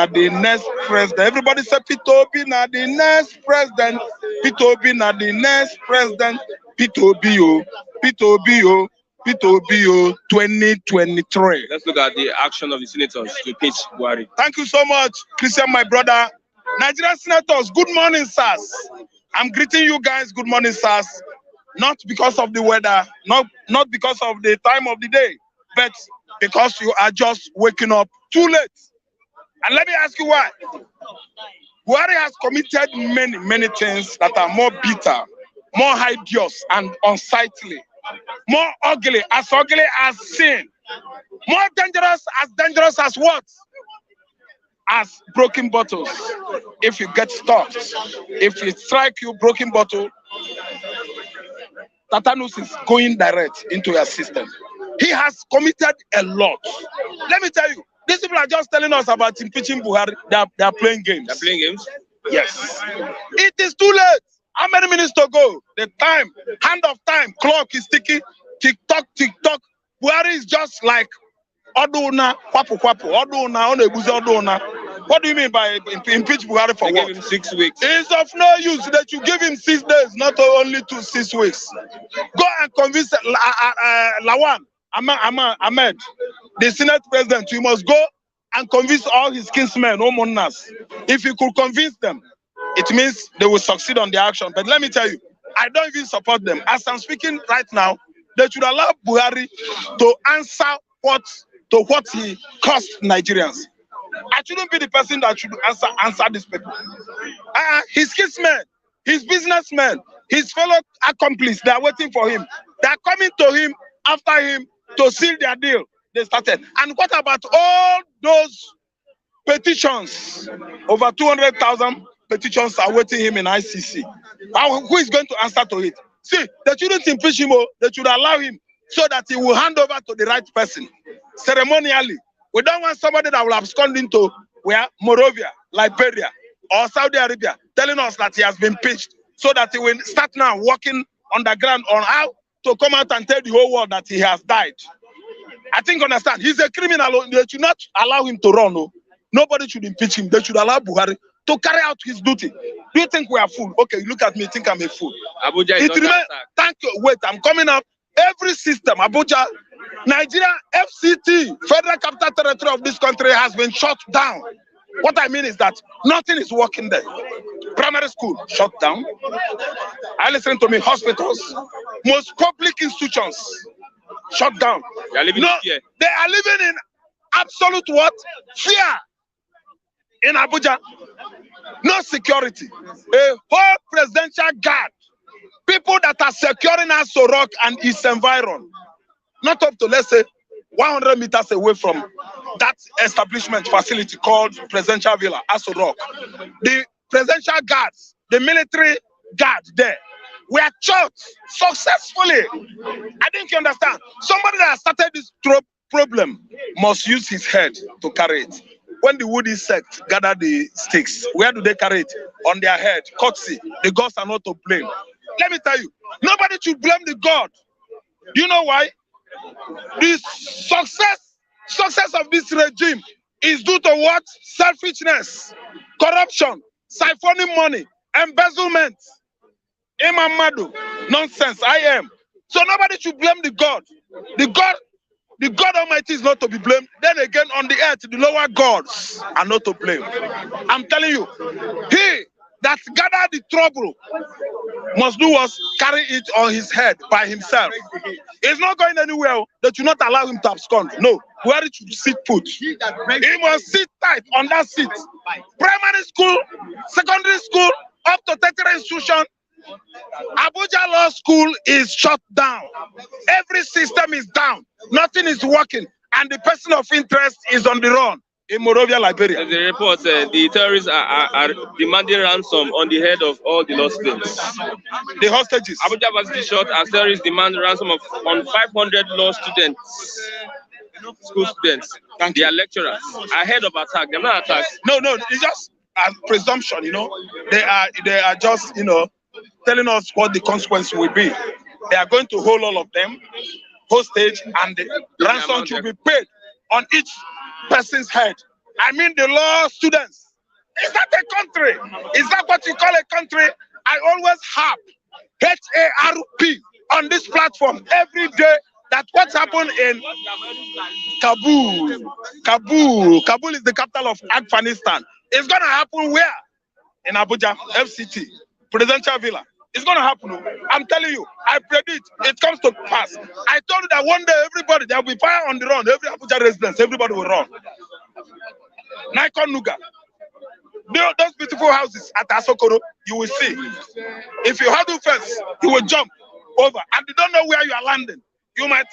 the next president. Everybody say Peter Obi na the next president, Peter Obi na the next president, Peter Obi 2023. Let's look at the action of the senators to impeach Buhari. Thank you so much, Christian, my brother. Nigerian senators, good morning, sirs. I'm greeting you guys, good morning, sirs. Not because of the weather, not because of the time of the day, but because you are just waking up too late. And let me ask you why. Buhari has committed many things that are more bitter, more hideous and unsightly, more ugly as sin, more dangerous as what? As broken bottles. If you get stuck, if you strike you broken bottle, Tatanus is going direct into your system. He has committed a lot. Let me tell you, these people are just telling us about impeaching Buhari. They are playing games. They're playing games? Yes. It is too late. How many minutes to go? The time, hand of time, clock is ticking. Tick tock. Buhari is just like Oduna, Kwapu. Oduna. What do you mean by impeach Buhari for what? Give him 6 weeks. It's of no use that you give him 6 days, not only 6 weeks. Go and convince Lawan, Ahmed, the Senate president. You must go and convince all his kinsmen, Omonas. If you could convince them, it means they will succeed on their action. But let me tell you, I don't even support them. As I'm speaking right now, they should allow Buhari to answer what he cost Nigerians. I shouldn't be the person that should answer these people. His kinsmen, his businessmen, his fellow accomplices, they are waiting for him. They are coming to him, after him, to seal their deal. They started. And what about all those petitions? Over 200,000 petitions are waiting him in ICC. Who is going to answer to it? See, they shouldn't impeach him. They should allow him so that he will hand over to the right person ceremonially. We don't want somebody that will abscond into Moravia, Liberia, or Saudi Arabia, telling us that he has been impeached, so that he will start now working on the ground on how to come out and tell the whole world that he has died. I think understand. He's a criminal. They should not allow him to run. No. Nobody should impeach him. They should allow Buhari to carry out his duty. Do you think we are fool? Okay, you look at me, think I'm a fool. Abuja is thank you. Wait, I'm coming up. Every system, Abuja, Nigeria, FCT, Federal Capital Territory of this country has been shut down. What I mean is that nothing is working there. Primary school, shut down. I listen to me, hospitals, most public institutions, shut down. They are living in fear. They are living in absolute what? Fear. In Abuja. No security. A whole presidential guard. People that are securing Aso Rock and its environment. Not up to, let's say, 100 meters away from that establishment facility called Presidential Villa, Aso Rock. The presidential guards, the military guards there, were shot successfully. I think you understand. Somebody that started this problem must use his head to carry it. When the wood insects gather the sticks, where do they carry it? On their head. Courtesy. The gods are not to blame. Let me tell you, nobody should blame the God. Do you know why? The success of this regime is due to what? Selfishness, corruption, siphoning money, embezzlement, imamadu, nonsense, I am. So nobody should blame the God. The God Almighty is not to be blamed. Then again, on the earth, the lower gods are not to blame. I'm telling you, he that gathered the trouble must do was carry it on his head by himself. He's not going anywhere. They should not allow him to abscond. No, where it should sit put. He must sit tight on that seat. Primary school, secondary school, up to tertiary institution. Abuja Law School is shut down. Every system is down. Nothing is working. And the person of interest is on the run in Monrovia, Liberia. The report the terrorists are demanding ransom on the head of all the law students. The hostages. Abuja Varsity shot as terrorists demand ransom on 500 law students, school students, and their lecturers ahead of attack. They're not attacked. No, it's just a presumption, They are just, telling us what the consequence will be. They are going to hold all of them hostage, and the ransom should be paid on each person's head. I mean the law students. Is that a country? Is that what you call a country? I always have HARP on this platform every day. That what's happened in Kabul. Kabul is the capital of Afghanistan. It's going to happen where? In Abuja, FCT, Presidential Villa. It's going to happen. I'm telling you, I predict it comes to pass. I told you that one day everybody, there will be fire on the run. Every Abuja residence, everybody will run. Nikon Nuga. Those beautiful houses at Asokoro, you will see. If you huddle first, you will jump over. And you don't know where you are landing. You might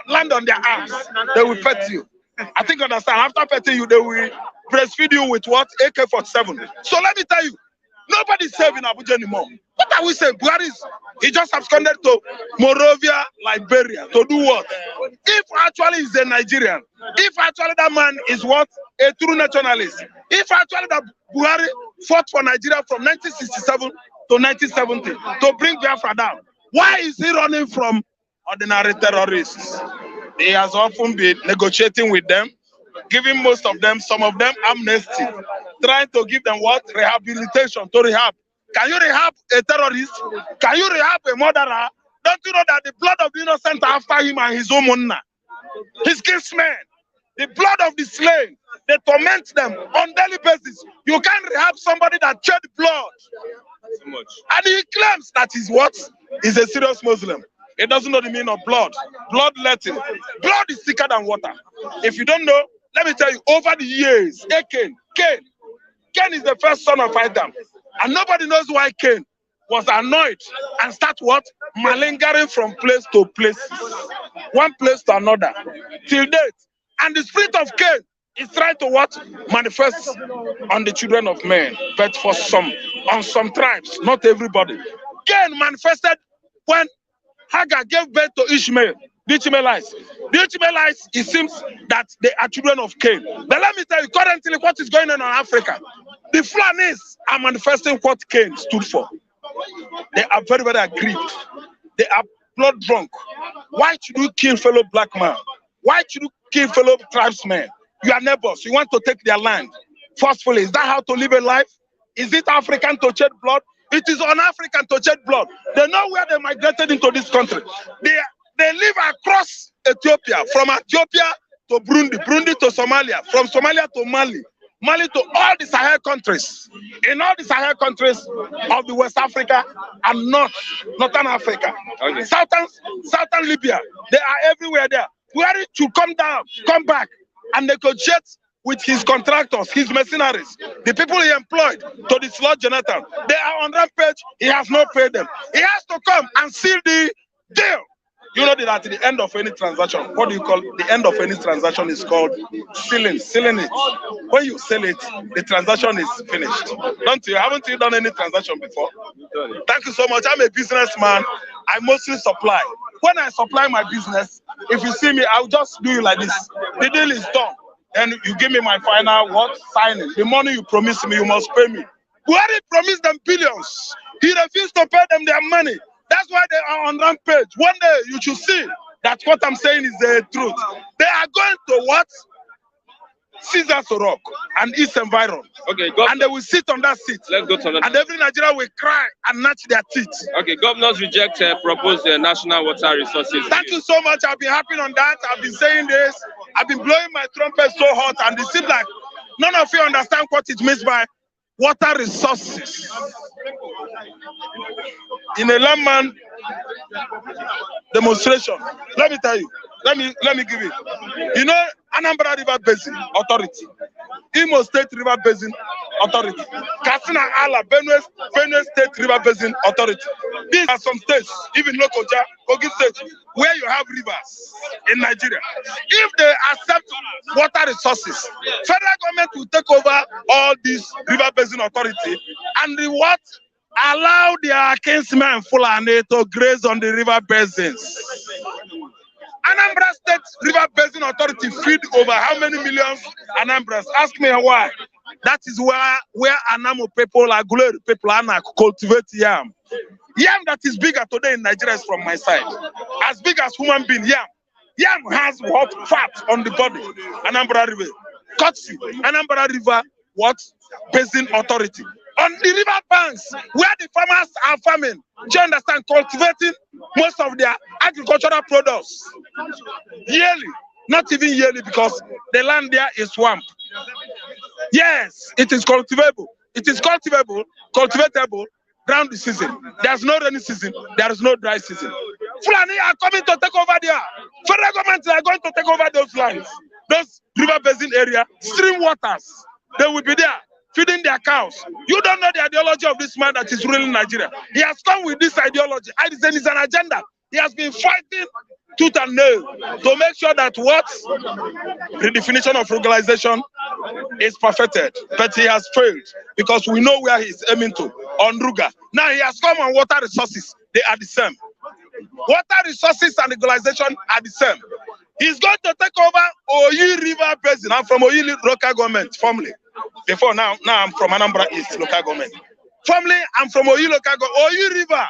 land on their arms. They will pet you. I think understand. After petting you, they will breastfeed you with what? AK-47. So let me tell you, nobody's safe in Abuja anymore. What are we saying? Buhari he just absconded to Monrovia, Liberia. To do what? If actually he's a Nigerian, if actually that man is what? A true nationalist. If actually that Buhari fought for Nigeria from 1967 to 1970 to bring Biafra down, why is he running from ordinary terrorists? He has often been negotiating with them, giving most of them, some of them, amnesty, trying to give them what? Rehabilitation, to rehab. Can you rehab a terrorist? Can you rehab a murderer? Don't you know that the blood of the innocent are after him and his own munna? His kinsmen, the blood of the slain, they torment them on daily basis. You can't rehab somebody that shed blood. So much. And he claims that he's what? He's a serious Muslim. He doesn't know the meaning of blood. Bloodletting. Blood is thicker than water. If you don't know, let me tell you, over the years, Cain is the first son of Adam. And nobody knows why Cain was annoyed and start what? Malingering from place to place. One place to another. Till date. And the spirit of Cain is trying to what? Manifest on the children of men. But for some, on some tribes, not everybody. Cain manifested when Hagar gave birth to Ishmael. The Ishmaelites. The Ishmaelites, it seems that they are children of Cain. But let me tell you, currently what is going on in Africa, the Fulanis are manifesting what Cain stood for. They are very, very aggrieved. They are blood drunk. Why should you kill fellow black man? Why should you kill fellow tribesmen? You are neighbors. You want to take their land forcefully. Is that how to live a life? Is it African to shed blood? It is un-African to shed blood. They know where they migrated into this country. They live across Ethiopia, from Ethiopia to Burundi, Burundi to Somalia, from Somalia to Mali, Mali to all the Sahel countries. In all the Sahel countries of the West Africa and Northern Africa. Okay. Southern Libya, they are everywhere there. Where it should come down, come back, and negotiate with his contractors, his mercenaries, the people he employed to dislodge Jonathan. They are on rampage. He has not paid them. He has to come and seal the deal. You know that at the end of any transaction, what do you call the end of any transaction is called sealing it. When you sell it, the transaction is finished. Don't you? Haven't you done any transaction before? Thank you so much. I'm a businessman. I mostly supply. When I supply my business, if you see me, I'll just do it like this. The deal is done. Then you give me my final what? Signing. The money you promised me, you must pay me. Buhari promised them billions. He refused to pay them their money. That's why they are on rampage. One day you should see that what I'm saying is the truth. They are going to what? Caesars Rock and East Environ. Okay, and they will sit on that seat. Let's go to another. And every Nigerian will cry and gnatch their teeth. Okay, governors reject proposed national water resources. Thank you so much. I've been happy on that. I've been saying this. I've been blowing my trumpet so hot, and it seems like none of you understand what it means by water resources. In a landman demonstration, let me tell you. Let me give it. You know, Anambra River Basin Authority, Imo State River Basin Authority, Katsina Ala Benue State River Basin Authority. These are some states, even Lokoja, Kogi State, where you have rivers in Nigeria. If they accept water resources, federal government will take over all these river basin authority and what allow their kinsmen Fulani to graze on the river basins. Anambra State River Basin Authority feed over how many millions Anambras? Ask me why. That is where Anamo people, Agulere people, cultivate yam. Yam that is bigger today in Nigeria is from my side. As big as human being, yam. Yam has what? Fat on the body. Anambra River. Kotsi. Anambra River, what? Basin Authority. On the river banks, where the farmers are farming, do you understand? Cultivating most of their agricultural products yearly, not even yearly because the land there is swamp. Yes, it is cultivable. It is cultivatable around the season. There's no rainy season, there is no dry season. Fulani are coming to take over there. Federal government are going to take over those lands, those river basin area, stream waters. They will be there, feeding their cows. You don't know the ideology of this man that is ruling Nigeria. He has come with this ideology. It's an agenda. He has been fighting tooth and nail to make sure that what redefinition of regularization is perfected. But he has failed because we know where he is aiming to, on Ruga. Now he has come on water resources. They are the same. Water resources and regularization are the same. He's going to take over Oyi River Basin. I'm from Oyi local government, formerly. Before now I'm from Anambra East local government. Formerly, I'm from Oyi local government. Oyi River,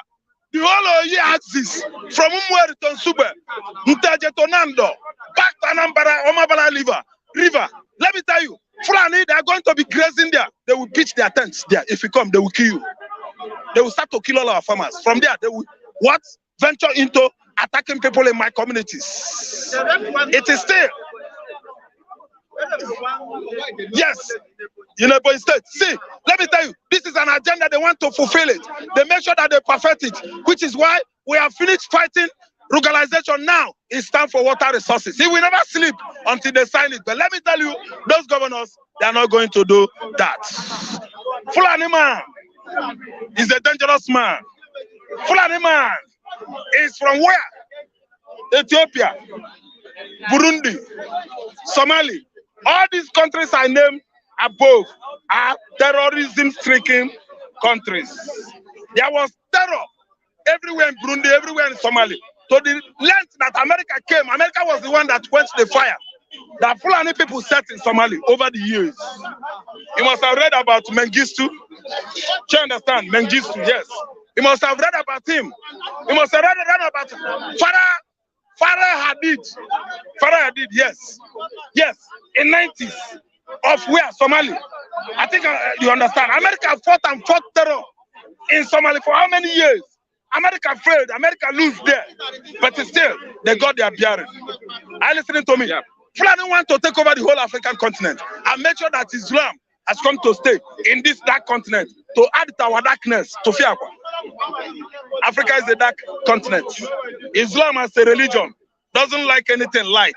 the whole Oyi axis, from Umweri to Nsube, Ntaje to Nando, back to Anambra, Omabala River. Let me tell you, Fulani, they are going to be grazing there. They will pitch their tents there. If you come, they will kill you. They will start to kill all our farmers. From there, they will venture into attacking people in my communities. It is still. Yes, you know, but instead, see, let me tell you, this is an agenda. They want to fulfill it. They make sure that they perfect it, which is why we have finished fighting regularization. Now it's time for water resources. He will never sleep until they sign it. But let me tell you, those governors, they are not going to do that. Fulani man is a dangerous man. Fulani man is from where? Ethiopia, Burundi, Somalia. All these countries I named above are terrorism-stricken countries. There was terror everywhere in Burundi, everywhere in Somalia. To the length that America came, America was the one that quenched the fire that Fulani people set in Somalia over the years. You must have read about Mengistu. Do you understand? Mengistu, yes. You must have read about him. You must have read about Farah Hadid, yes. Yes, in 90s of where? Somalia. I think you understand. America fought terror in Somalia for how many years? America failed. America lose there. But still, they got their bearing. Are you listening to me? Yeah. Fulani want to take over the whole African continent and make sure that Islam has come to stay in this dark continent to add to our darkness to Fiakwa. Africa is a dark continent. Islam as a religion doesn't like anything light.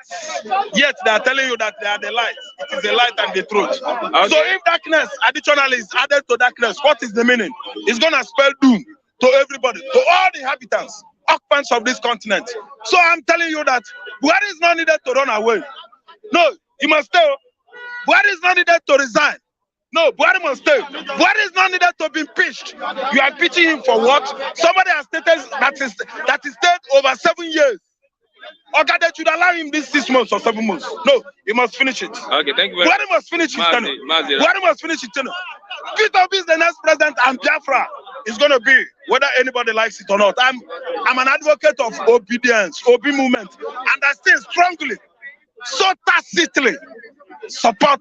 Yet they are telling you that they are the light. It is the light and the truth. Okay. So if darkness additionally is added to darkness, what is the meaning? It's going to spell doom to everybody, to all the inhabitants, occupants of this continent. So I'm telling you that Buhari is not needed to run away. No, he must stay. Buhari is not needed to resign. No, Buhari must stay. Buhari is not needed to be impeached. You are impeaching him for what? Somebody has stated that he stayed over 7 years. Okay, they should allow him this 6 months or 7 months. No, he must finish it. Okay, thank you very much. Buhari must finish his tenure. Buhari must finish his tenure. Peter Obi is the next president, and Biafra is going to be, whether anybody likes it or not. I'm an advocate of obedience, Obi movement, and I say strongly, so tacitly, support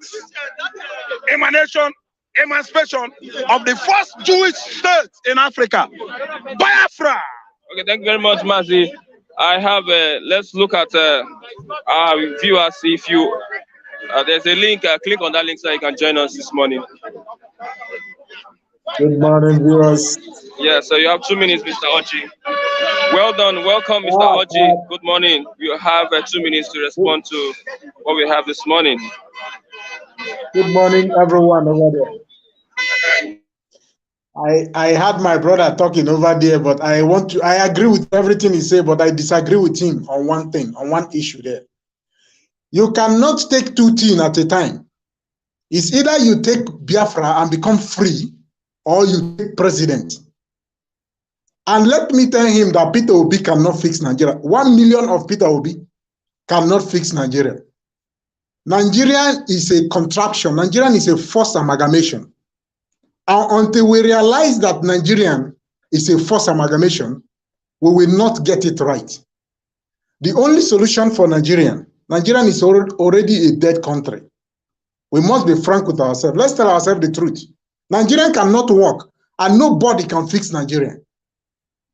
emancipation of the first Jewish state in Africa, Biafra. Okay, thank you very much, Mazi. I have, let's look at our viewers. If you, there's a link, click on that link so you can join us this morning. Good morning, viewers. Yeah, so you have 2 minutes, Mr. Oji. Well done. Welcome, Mr. Oji. Good morning. You have 2 minutes to respond to what we have this morning. Good morning, everyone over there. I had my brother talking over there, but I agree with everything he said, but I disagree with him on one thing, on one issue there. You cannot take two things at a time. It's either you take Biafra and become free, or you take president. And let me tell him that Peter Obi cannot fix Nigeria. 1 million of Peter Obi cannot fix Nigeria. Nigeria is a contraption. Nigerian is a forced amalgamation. And until we realize that Nigerian is a forced amalgamation, we will not get it right. The only solution for Nigerian is already a dead country. We must be frank with ourselves. Let's tell ourselves the truth. Nigerian cannot work, and nobody can fix Nigeria.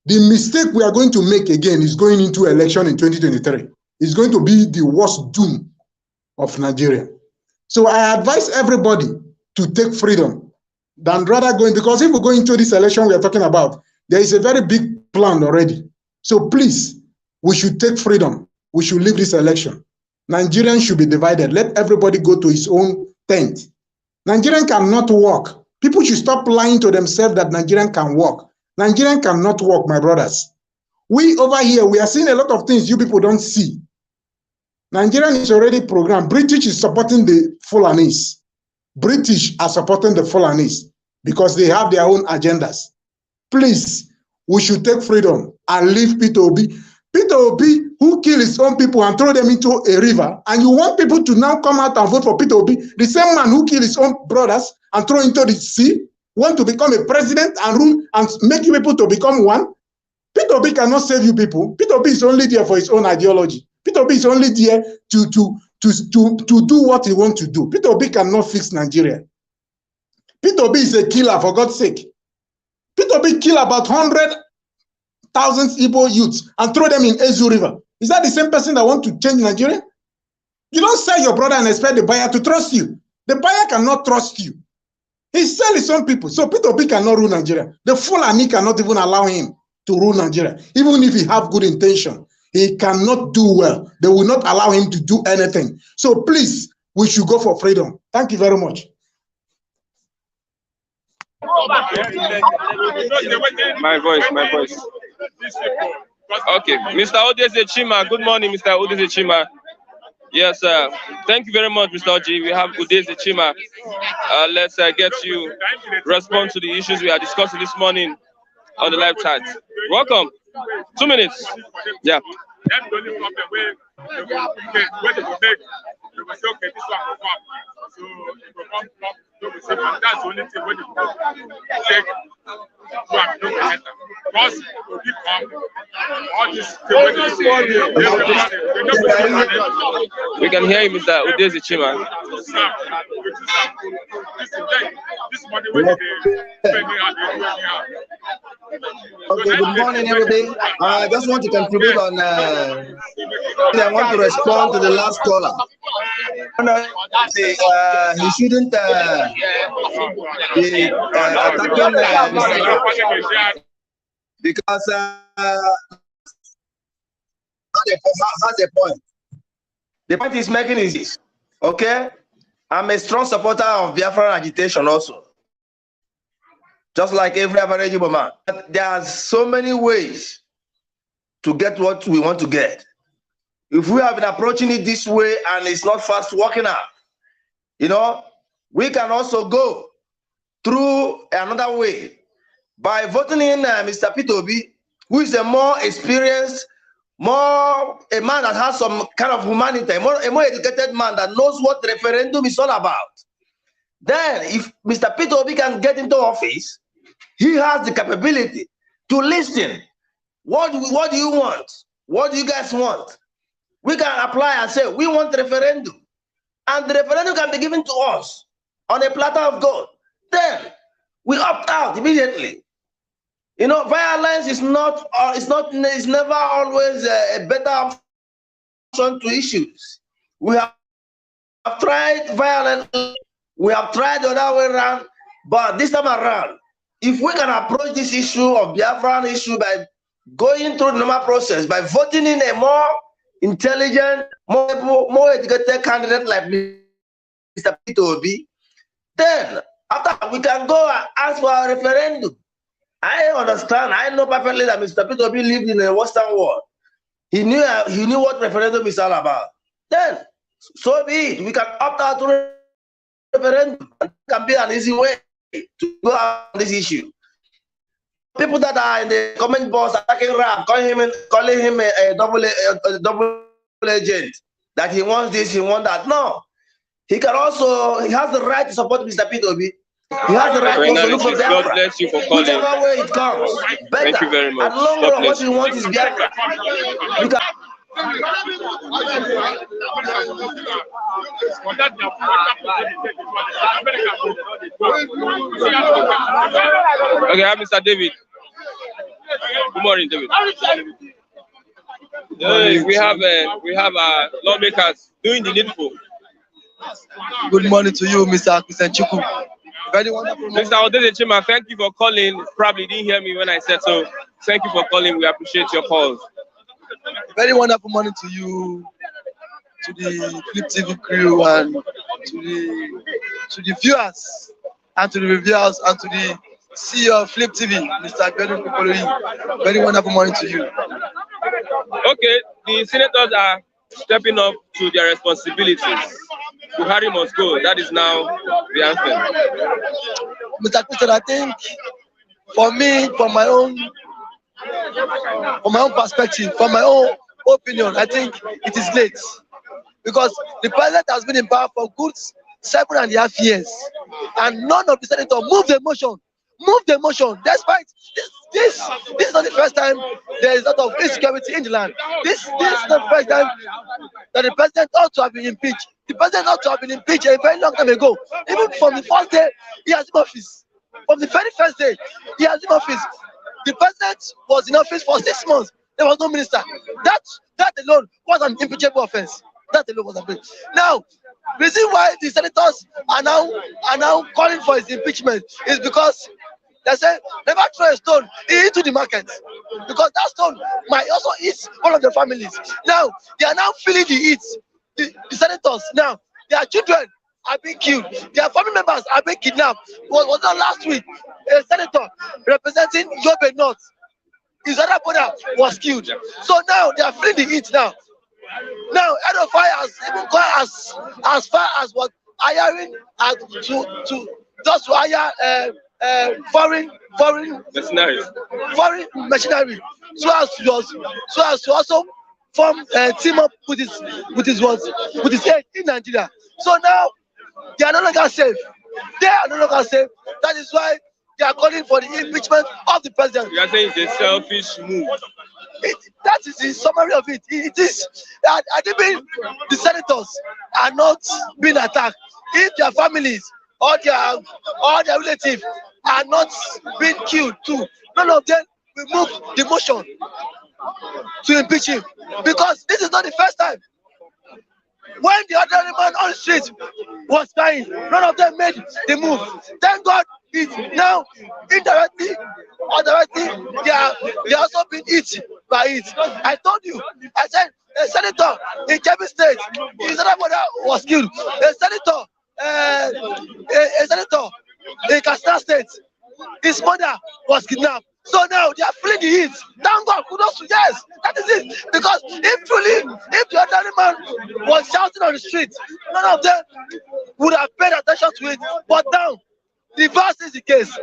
The mistake we are going to make again is going into election in 2023. It's going to be the worst doom of Nigeria. So I advise everybody to take freedom than rather going, because if we go into this election we are talking about, there is a very big plan already. So please, we should take freedom. We should leave this election. Nigerians should be divided. Let everybody go to his own tent. Nigerian cannot work. People should stop lying to themselves that Nigerian can work. Nigerian cannot work, my brothers. We over here, we are seeing a lot of things you people don't see. Nigerian is already programmed. British is supporting the Fulanese. British are supporting the Fulanese because they have their own agendas. Please, we should take freedom and leave Peter Obi. Peter Obi, who killed his own people and throw them into a river, and you want people to now come out and vote for Peter Obi, the same man who killed his own brothers and throw into the sea, want to become a president and rule and make you people to become one? Peter Obi cannot save you people. Peter Obi is only there for his own ideology. Peter Obi is only there to do what he wants to do. Peter Obi cannot fix Nigeria. Peter Obi is a killer, for God's sake. Peter Obi killed about 100,000 Igbo youths and throw them in Ezu River. Is that the same person that wants to change Nigeria? You don't sell your brother and expect the buyer to trust you. The buyer cannot trust you. He sells his own people. So Peter Obi cannot rule Nigeria. The Fulani cannot even allow him to rule Nigeria. Even if he have good intention, he cannot do well. They will not allow him to do anything. So please, we should go for freedom. Thank you very much. My voice. Okay, Mr. Odeze Chima. Good morning, Mr. Odeze Chima. Yes, thank you very much, Mr. Oji. We have Odeze Chima. Let's get you respond to the issues we are discussing this morning on the live chat. Welcome. 2 minutes. Yeah. That's the only problem where they will make, they will say, okay, this one will come. So it will come, they will say, and that's the only thing where they will take to and look at it. Because it will become all this we can hear you, Mr. Odeze Chima. This money when they Okay, good morning, everybody. I just want to contribute on. I want to respond to the last caller. He shouldn't be attacking because has a point. The point he's making is this. Okay, I'm a strong supporter of Biafran agitation also. Just like every average man. But there are so many ways to get what we want to get. If we have been approaching it this way and it's not fast working out, you know, we can also go through another way by voting in Mr. Peter Obi, who is a more experienced, a man that has some kind of humanity, a more educated man that knows what referendum is all about. Then, if Mr. Peter Obi can get into office, he has the capability to listen. What do you want? What do you guys want? We can apply and say, we want referendum. and the referendum can be given to us on a platter of gold, then we opt out immediately. You know, violence is it's never always a better option to issues. We have tried violence, we have tried the other way around, but this time around, if we can approach this issue of Biafran issue by going through the normal process, by voting in a more intelligent, more educated candidate like Mr. Peter Obi, then after we can go and ask for a referendum. I understand. I know perfectly that Mr. Peter Obi lived in a Western world. He knew what referendum is all about. Then, so be it. We can opt out to referendum. It can be an easy way to go on this issue. People that are in the comment box attacking Rap, calling him a double agent, that he wants this, he wants that. No. He has the right to support Mr. Peter Obi. He has the right to look for Biafra. God bless you for calling. Whichever way it comes. Better. Thank you very much. At long run, what we want is Biafra. Okay, I'm Mr. David. Good morning, David. We have lawmakers doing the needful. Good morning to you, Mr. Chiku. Very wonderful. Mr. Oyedepo, thank you for calling. Probably didn't hear me when I said so. Thank you for calling. We appreciate your calls. Very wonderful morning to you, to the Flip TV crew, and to the viewers, and to the reviewers, and to the CEO of Flip TV, Mr. Buhari. Very wonderful morning to you. Okay, the senators are stepping up to their responsibilities. Buhari must go. That is now the anthem. Mr. Christian, I think for me, from my own perspective, from my own opinion, I think it is late. Because the president has been in power for good 7.5 years. And none of the senators moved the motion. Despite this is not the first time there is a lot of insecurity in the land. This is not the first time that the president ought to have been impeached. The president ought to have been impeached a very long time ago. Even from the first day he has in office. From the very first day he has in office. The president was in office for 6 months. There was no minister. That alone was an impeachable offense. That alone was a Now, the reason why the senators are now calling for his impeachment is because they say never throw a stone into the market, because that stone might also eat one of the families. Now they are now feeling the heat. The senators now, their children are being killed, their family members are being kidnapped. Was not last week a senator representing Yobe North, his other brother was killed. So now they are feeling the heat now. Now Edofai has even gone as far as what hiring to hire foreign machinery, so as to also form a team up with his aid in Nigeria. So now they are no longer safe. That is why they are calling for the impeachment of the president. You are saying it's a selfish move. That is the summary of it. It is that the senators are not being attacked. If their families or their relatives are not being killed too, none of them will move the motion to impeach him, because this is not the first time. When the ordinary man on the street was crying, none of them made the move. Thank God, now indirectly or directly they are also being hit by it. I told you, I said a senator in Kebbi State, his other brother was killed. A senator in Katsina State, his mother was kidnapped. So now they are feeling the heat. Thank God, kudos to yes, that is it. Because if the ordinary man was shouting on the street, none of them would have paid attention to it. But now, the reverse is the case.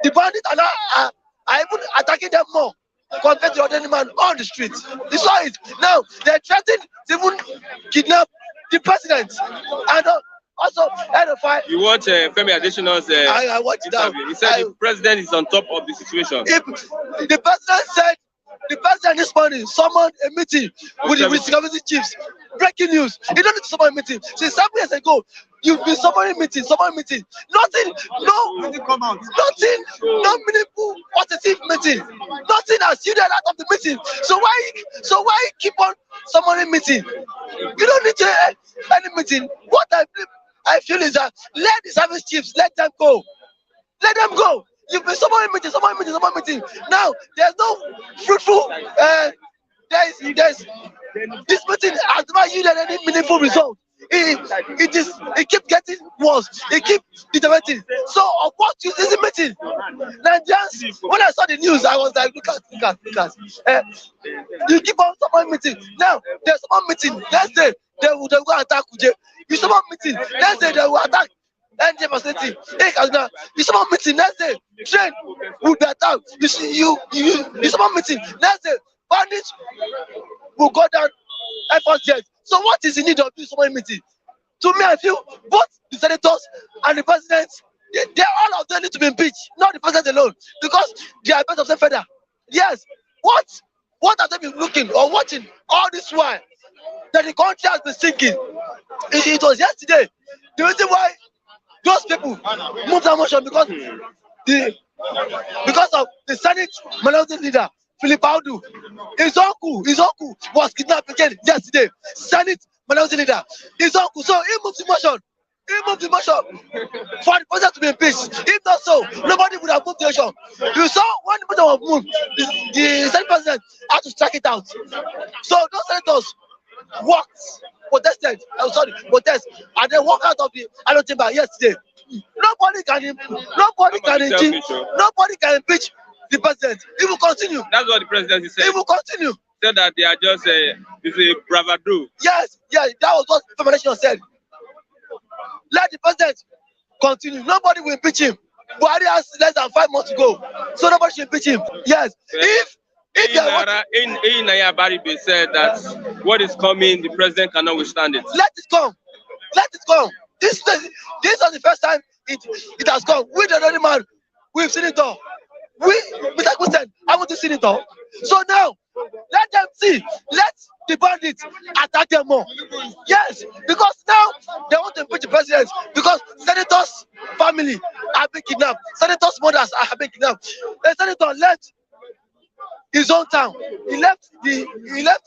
The bandits are even attacking them more compared to the ordinary man on the street. You saw it. Now they threaten to even kidnap the president. And also, you watch Femi Adesina's I watched interview. He said the president is on top of the situation. The president said, the president this morning summoned a meeting with the security chiefs breaking news. You don't need to summon meeting. Since 7 years ago, you've been summoning meeting. Nothing, nothing, no meaningful, positive meeting. Nothing has yielded out of the meeting. So why keep on summoning meeting? You don't need to any meeting. What I feel is that let the service chiefs, let them go. Let them go. You've been summoning meeting. Now there's no fruitful. There's this meeting has not yielded any meaningful result. It keeps getting worse. It keeps deteriorating. So of what use is the meeting? Nigerians, when I saw the news, I was like, look at. You keep on summoning meeting. Now there's one meeting. Next day they will go attack Kuje. You summon meeting. Next day they will attack NJ facility. You summon meeting. Next day train will be attacked. You summon meeting. Next day bandits will go down Air Force jet. So what is the need of this summoning meeting? To me, I feel both the senators and the president, they all of them need to be impeached, not the president alone, because they are members of the federal. Yes, what have they been looking or watching all this while that the country has been sinking? It was yesterday. The reason why those people moved that motion because of the Senate minority leader, Philip Audu. His uncle was kidnapped again yesterday. Senate minority leader. His uncle. So he moved the motion. For the president to be impeached. If not so, nobody would have moved the motion. You saw when the president was moved, the Senate president had to strike it out. So those senators protested, and then walked out of the Adult chamber yesterday. Nobody can impeach the president. He will continue. That's what the president said. He will continue. Said that they are just it's a bravado. Yes, that was what the Federation said. Let the president continue. Nobody will impeach him. Buhari has less than 5 months to go, so nobody should impeach him. Yes, if Baribe said that what is coming, the president cannot withstand it. Let it come. This is the first time it has come. We the only man, we've seen it all. Mr. Christian, I want to see it all. So now, let them see. Let the bandits attack them more. Yes, because now they want to impeach the president because senators' family have been kidnapped. Senators' mothers have been kidnapped. The senator left his own town. He left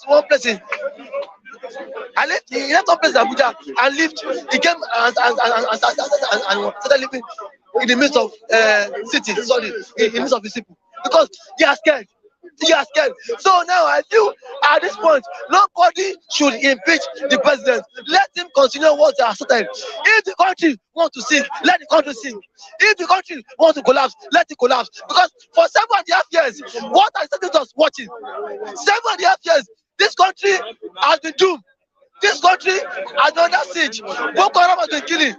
one place in Abuja and lived. He came and started living in the midst of in the midst of his people because they are scared. So now I feel at this point nobody should impeach the president. Let him continue what they are started. If the country wants to sink, let the country sink. If the country wants to collapse, let it collapse. Because for 7.5 years, what are the senators watching? 7.5 years, this country has been doomed. This country has been under siege. Boko Haram has been killing.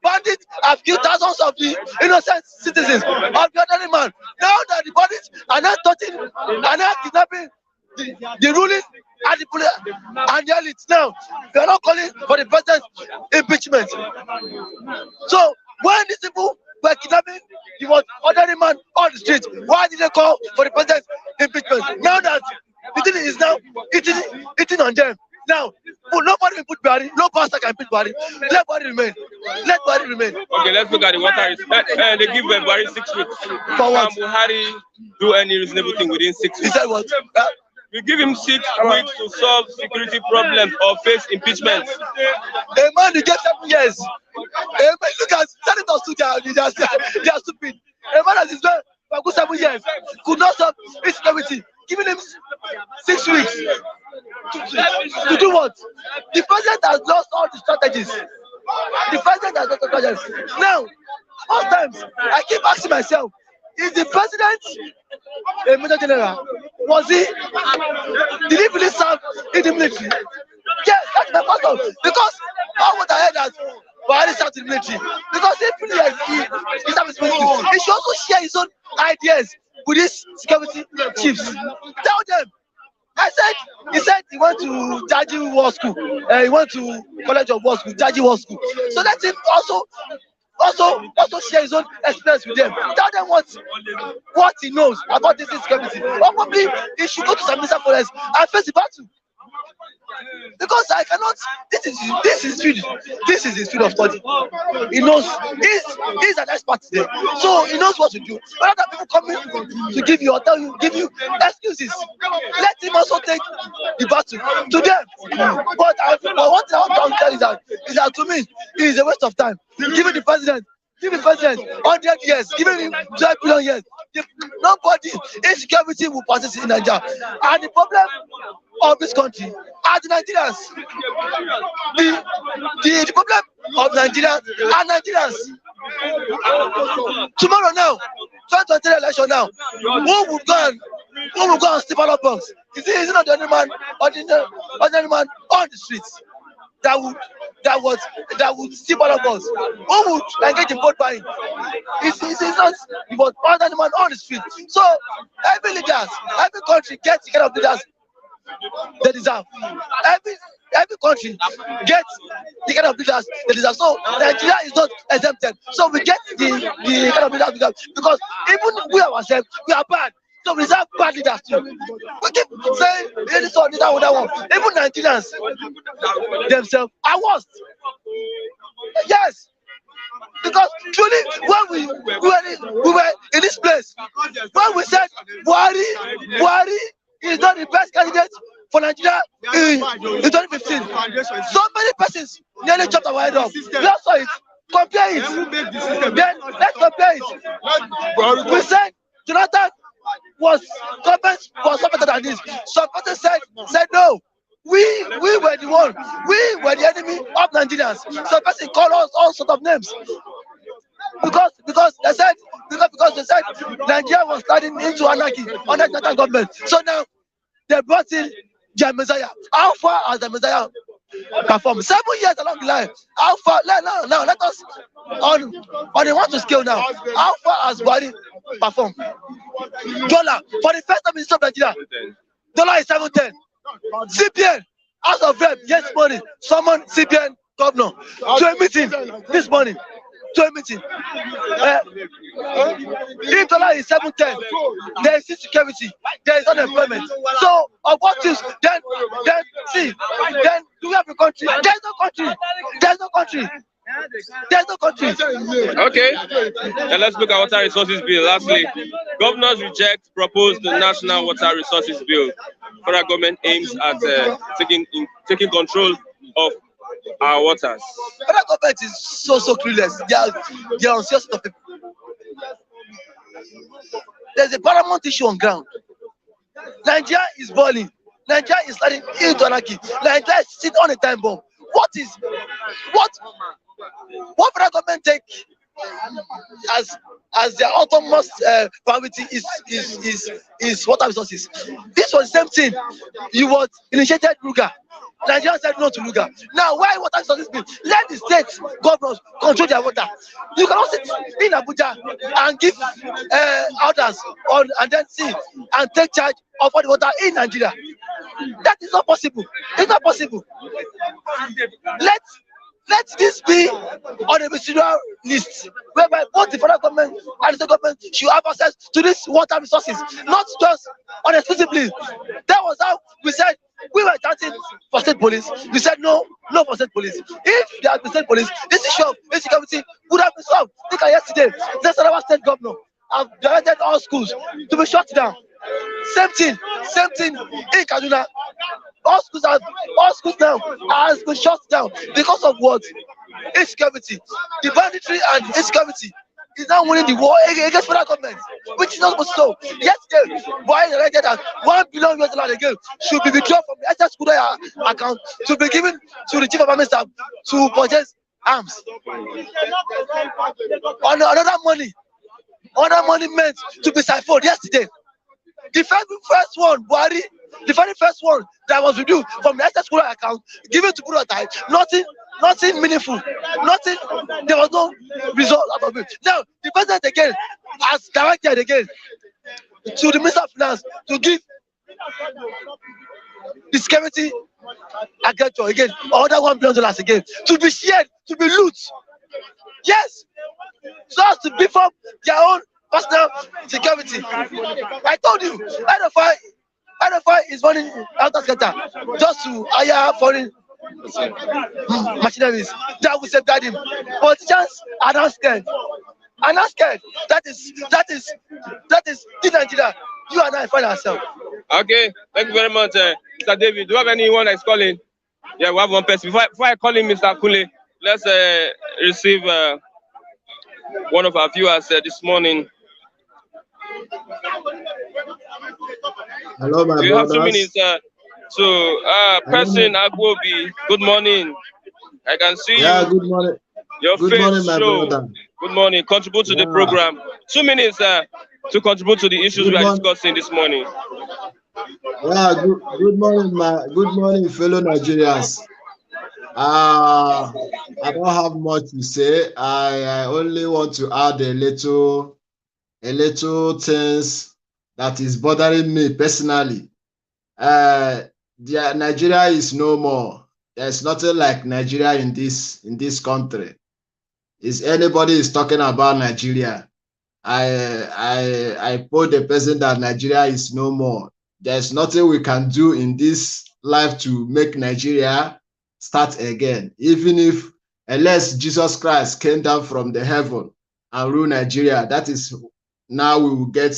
Bandits have killed thousands of the innocent citizens of the ordinary man. Now that the bandits are not kidnapping the ruling and the police and the elites. Now they are not calling for the president's impeachment. So when these people were kidnapping the ordinary man on the street, why did they call for the president's impeachment? Now that the thing is now eating on them. Now, nobody will put Buhari, no pastor can put Buhari. Let Buhari remain. Okay, let's look at the water. They give Buhari 6 weeks. For what? Can Buhari do any reasonable thing within 6 weeks? He said what? We give him 6 weeks to solve security problems or face impeachment. A man who gets 7 years. A man, look at senators too, they are stupid. A man that is there for good 7 years could not solve insecurity. Giving him 6 weeks to do what? The president has lost all the strategies. Now, most times I keep asking myself, is the president a major general? Did he really serve in the military? Yes, that's my question. Because how would I hear that Buhari served in the military? Because if he served in the military, he should also share his own ideas with these security chiefs. Tell them. He said he went to Jaji War School. He went to College of War School, Jaji War School. So let him also share his own experience with them. Tell them what he knows about this security. Or probably he should go to some Forest and face the battle. Because I cannot. This is his field. This is his field of study. He knows. He's an expert there, so he knows what to do. When other people come in to give you or give you excuses, let him also take the battle to them. But one thing I want to tell is that to me, it is a waste of time. Giving the president 100 years, giving him 12 billion years. Nobody, insecurity will persist in Nigeria. And the problem of this country are the Nigerians. The problem of Nigerians are Nigerians. Tomorrow now, 2023 election now, who will go and steal ballot box? Is it not the only man on the streets that would steal ballot box? Who would engage in vote buying? It's not but ordinary man on the street. So every leaders, every country gets the kind of leaders they deserve. Every country gets the kind of leaders they deserve. So Nigeria is not exempted. So we get the kind of leaders we deserve, because even we ourselves, we are bad. So we deserve bad leaders too. We keep saying this one, that one. Even Nigerians themselves are worst. Yes. Because truly, when we were in this place, when we said Buhari is not the best candidate for Nigeria in 2015, so many persons nearly chopped our head off. Let's saw it. Compare it. Then let's compare it. We said Jonathan was better than this. Some person said no. We were the one. We were the enemy of Nigerians. Some person called us all sorts of names because they said Nigeria was sliding into anarchy under the Jonathan government. So now they brought in their Messiah. How far has the Messiah performed? 7 years along the line. How far? Now let us on the one to scale now. How far has Buhari performed? Dollar for the first time in history of Nigeria. Dollar is 710. CPN House of Rep yes morning summoned CPN governor to a meeting this morning. If dollar is 710, there is insecurity, there is unemployment. So of what is then do we have a country? There's no country. Okay, and let's look at water resources bill. Lastly, governors reject proposed national water resources bill. Federal government aims at taking control of our waters. Federal government is so clueless. They are on serious of people. There's a paramount issue on ground. Nigeria is boiling. Nigeria is sliding into anarchy. Nigeria is sitting on a time bomb. What federal government take as their utmost priority is water resources? This was the same thing. You was initiated Ruga. Nigeria said no to Ruga. Now why water resources bill? Let the state governors control their water. You cannot sit in Abuja and give orders on and then see and take charge of all the water in Nigeria. That is not possible. It's not possible. Let this be on a ministerial list, whereby both the federal government and the state government should have access to these water resources, not just unexplicitly. That was how we said we were chanting for state police. We said no for state police. If there had been state police, this issue of insecurity would have been solved. Look at yesterday, the Sarawa state governor have directed all schools to be shut down. Same thing in Kaduna. All schools now has been shut down because of what? Insecurity. The banditry and insecurity is now winning the war against federal government, which is not supposed to so. Yesterday, Buhari directed that $1 billion again should be withdrawn from the SS School account to be given to the chief of army staff to purchase arms. Another money meant to be siphoned yesterday. The first one, Buhari, the very first one that was reviewed from the SS School account, given to Buhari, nothing meaningful, nothing. There was no result out of it. Now the president again has directed again to the Minister of Finance to give the security agriculture again another $1 billion again to be shared, to be loot. Yes, so as to beef up their own personal security. I told you, NFI is running outer sector just to hire foreign machineries that will safeguard him. But chance are not scared. Are not scared. That is the Nigeria you and I find ourselves. Okay, thank you very much, Mr. David. Do you have anyone that's calling? Yeah, we have one person. Before I call in Mr. Kule, let's receive one of our viewers this morning. Hello, my brothers. You have 2 minutes. Person Agwobi, good morning. I can see you. Yeah, good morning. Your good face morning, my show. brother. Good morning. Contribute to the program. 2 minutes to contribute to the issues we are discussing this morning. Yeah, good morning, fellow Nigerians. I don't have much to say. I only want to add a little things that is bothering me personally. Nigeria is no more. There's nothing like Nigeria in this country. If anybody is talking about Nigeria, I put the person that Nigeria is no more. There's nothing we can do in this life to make Nigeria start again. Even if, unless Jesus Christ came down from the heaven and rule Nigeria, that is now we will get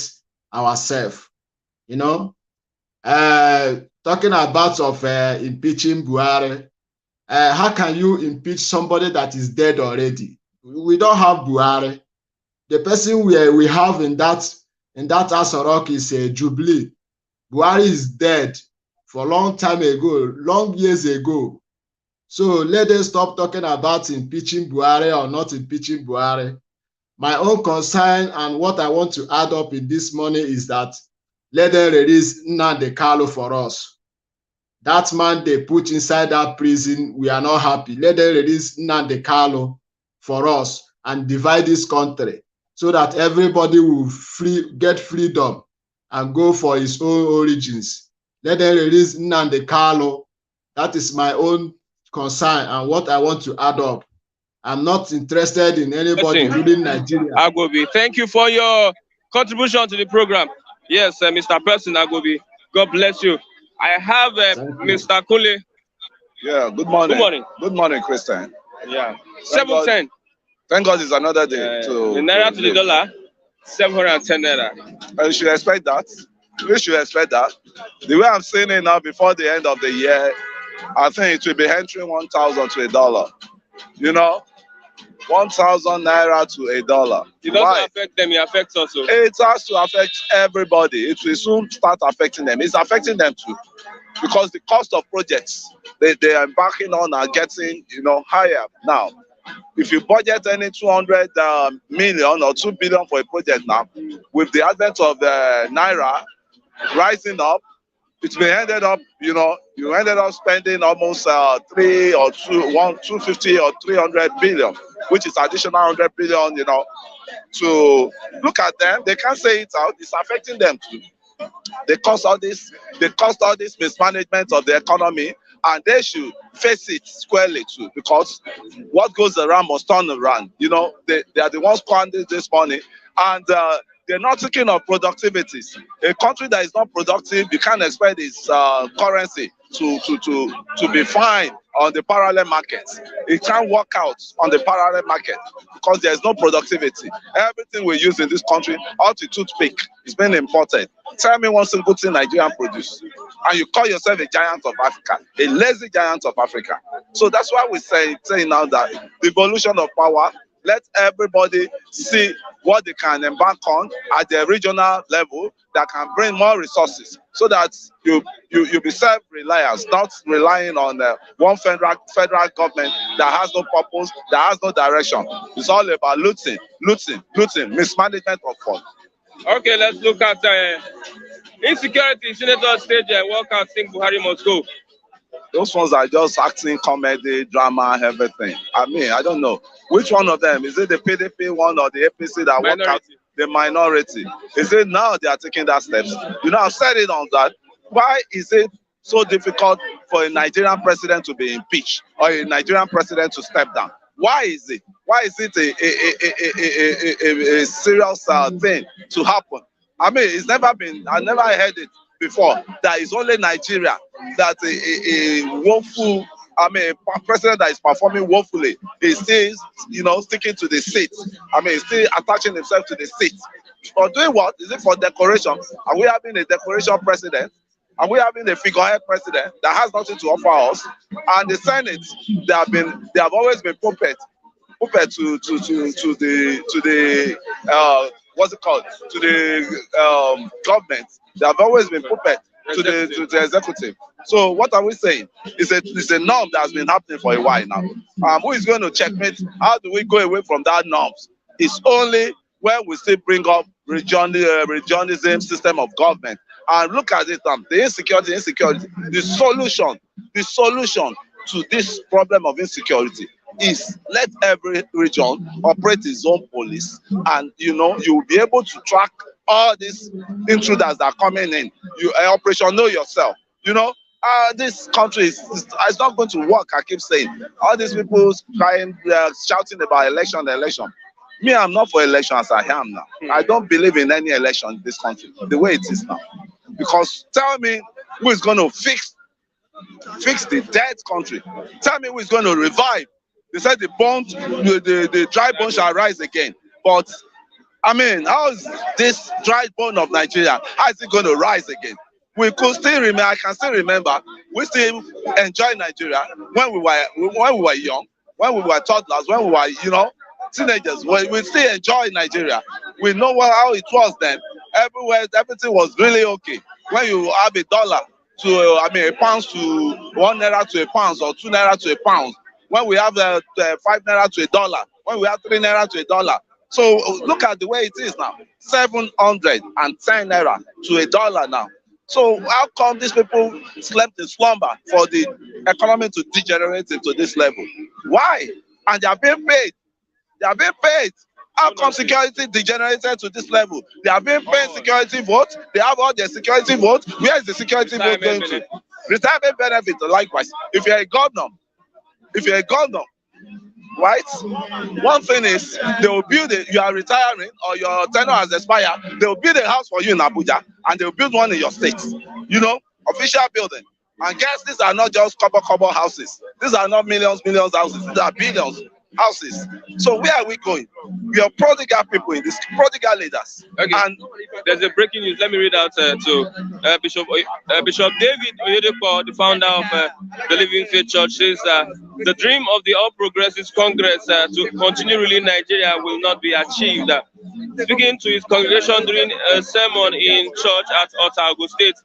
ourselves. You know, talking about impeaching Buhari. How can you impeach somebody that is dead already? We don't have Buhari. The person we have in that Asorok is Jubilee. Buhari is dead for a long time ago, long years ago. So let us stop talking about impeaching Buhari or not impeaching Buhari. My own concern and what I want to add up in this morning is that let them release Nnamdi Kanu for us. That man they put inside that prison, we are not happy. Let them release Nnamdi Kanu for us and divide this country so that everybody will get freedom and go for his own origins. Let them release Nnamdi Kanu. That is my own concern and what I want to add up. I'm not interested in anybody ruling Nigeria. Agwobi, thank you for your contribution to the program. Yes, Mr. Person Agwobi, God bless you. I have Mr. Kule. Yeah, good morning. Good morning. Good morning, Christian. Yeah, 710. Thank God it's another day. The naira to the dollar, 710 naira. You should expect that. We should expect that. The way I'm saying it now, before the end of the year, I think it will be entering 1,000 to $1. You know, 1,000 naira to $1. It doesn't affect them, it affects us. It has to affect everybody. It will soon start affecting them. It's affecting them too. Because the cost of projects they are embarking on are getting, higher now. If you budget any 200 million or 2 billion for a project now, with the advent of the naira rising up, it may ended up, you ended up spending almost 250 or 300 billion, which is additional 100 billion, to look at them. They can't say it out. It's affecting them too. They cause all this mismanagement of the economy, and they should face it squarely too, because what goes around must turn around. They are the ones squandering this money, and they're not thinking of productivities. A country that is not productive, you can't expect its currency to be fine on the parallel market. It can't work out on the parallel market because there's no productivity. Everything we use in this country, out to toothpick, is being imported. Tell me one simple thing Nigerian produce, and you call yourself a giant of Africa, a lazy giant of Africa. So that's why we say now that the evolution of power, let everybody see what they can embark on at the regional level that can bring more resources, so that you be self-reliant, not relying on one federal government that has no purpose, that has no direction. It's all about looting, mismanagement of funds. Okay, let's look at insecurity. Senator stage walkout, think Buhari must go. Those ones are just acting, comedy, drama, everything. I mean, I don't know. Which one of them? Is it the PDP one or the APC that walked out? The minority. Is it now they are taking that steps? I've said it on that. Why is it so difficult for a Nigerian president to be impeached or a Nigerian president to step down? Why is it? Why is it a serious thing to happen? I mean, I've never heard it before that it's only Nigeria that a woeful, I mean, a president that is performing woefully is still, you know, sticking to the seat. I mean, still attaching himself to the seat. For doing what? Is it for decoration? Are we having a decoration president? Are we having a figurehead president that has nothing to offer us? And the Senate, they have always been puppet to the what's it called, to the government. They have always been puppet to the executive. So what are we saying? It's a norm that has been happening for a while now. Who is going to checkmate? How do we go away from that norms? It's only when we still bring up regionalism system of government. And look at it, the insecurity, the solution to this problem of insecurity is let every region operate its own police, and you know, you will be able to track all these intruders that are coming in. You operation know yourself. You know, this country is not going to work. I keep saying all these people crying, shouting about election. Me, I'm not for election as I am now. I don't believe in any election in this country the way it is now. Because tell me who is going to fix the dead country. Tell me who is going to revive. They said the dry bone shall rise again. But I mean, how is this dry bone of Nigeria? How is it going to rise again? We could still remember. I can still remember. We still enjoy Nigeria when we were young, when we were toddlers, when we were, you know, teenagers. We still enjoy Nigeria. We know how it was then. Everywhere, everything was really okay. When you have a dollar to, I mean, a pound to 1 naira to a pound, or 2 naira to a pound. When we have 5 naira to a dollar. When we have 3 naira to a dollar. So look at the way it is now. 710 naira to a dollar now. So how come these people slept in slumber for the economy to degenerate into this level? Why? And they are being paid. They are being paid. How come security degenerated to this level? They are being paid security votes. They have all their security votes. Where is the security vote going to? Retirement benefit, likewise. If you're a governor, right? One thing is, they will build it. You are retiring or your tenure has expired. They will build a house for you in Abuja, and they will build one in your state. You know, official building. And guess these are not just couple houses. These are not millions houses. These are billions houses. So where are we going? We are prodigal people in this, prodigal leaders. Okay. And there's a breaking news. Let me read out to Bishop David Oyedepo, the founder of the Living Faith Church, says the dream of the All Progressives Congress to continue ruling Nigeria will not be achieved. Speaking to his congregation during a sermon in church at Otago State,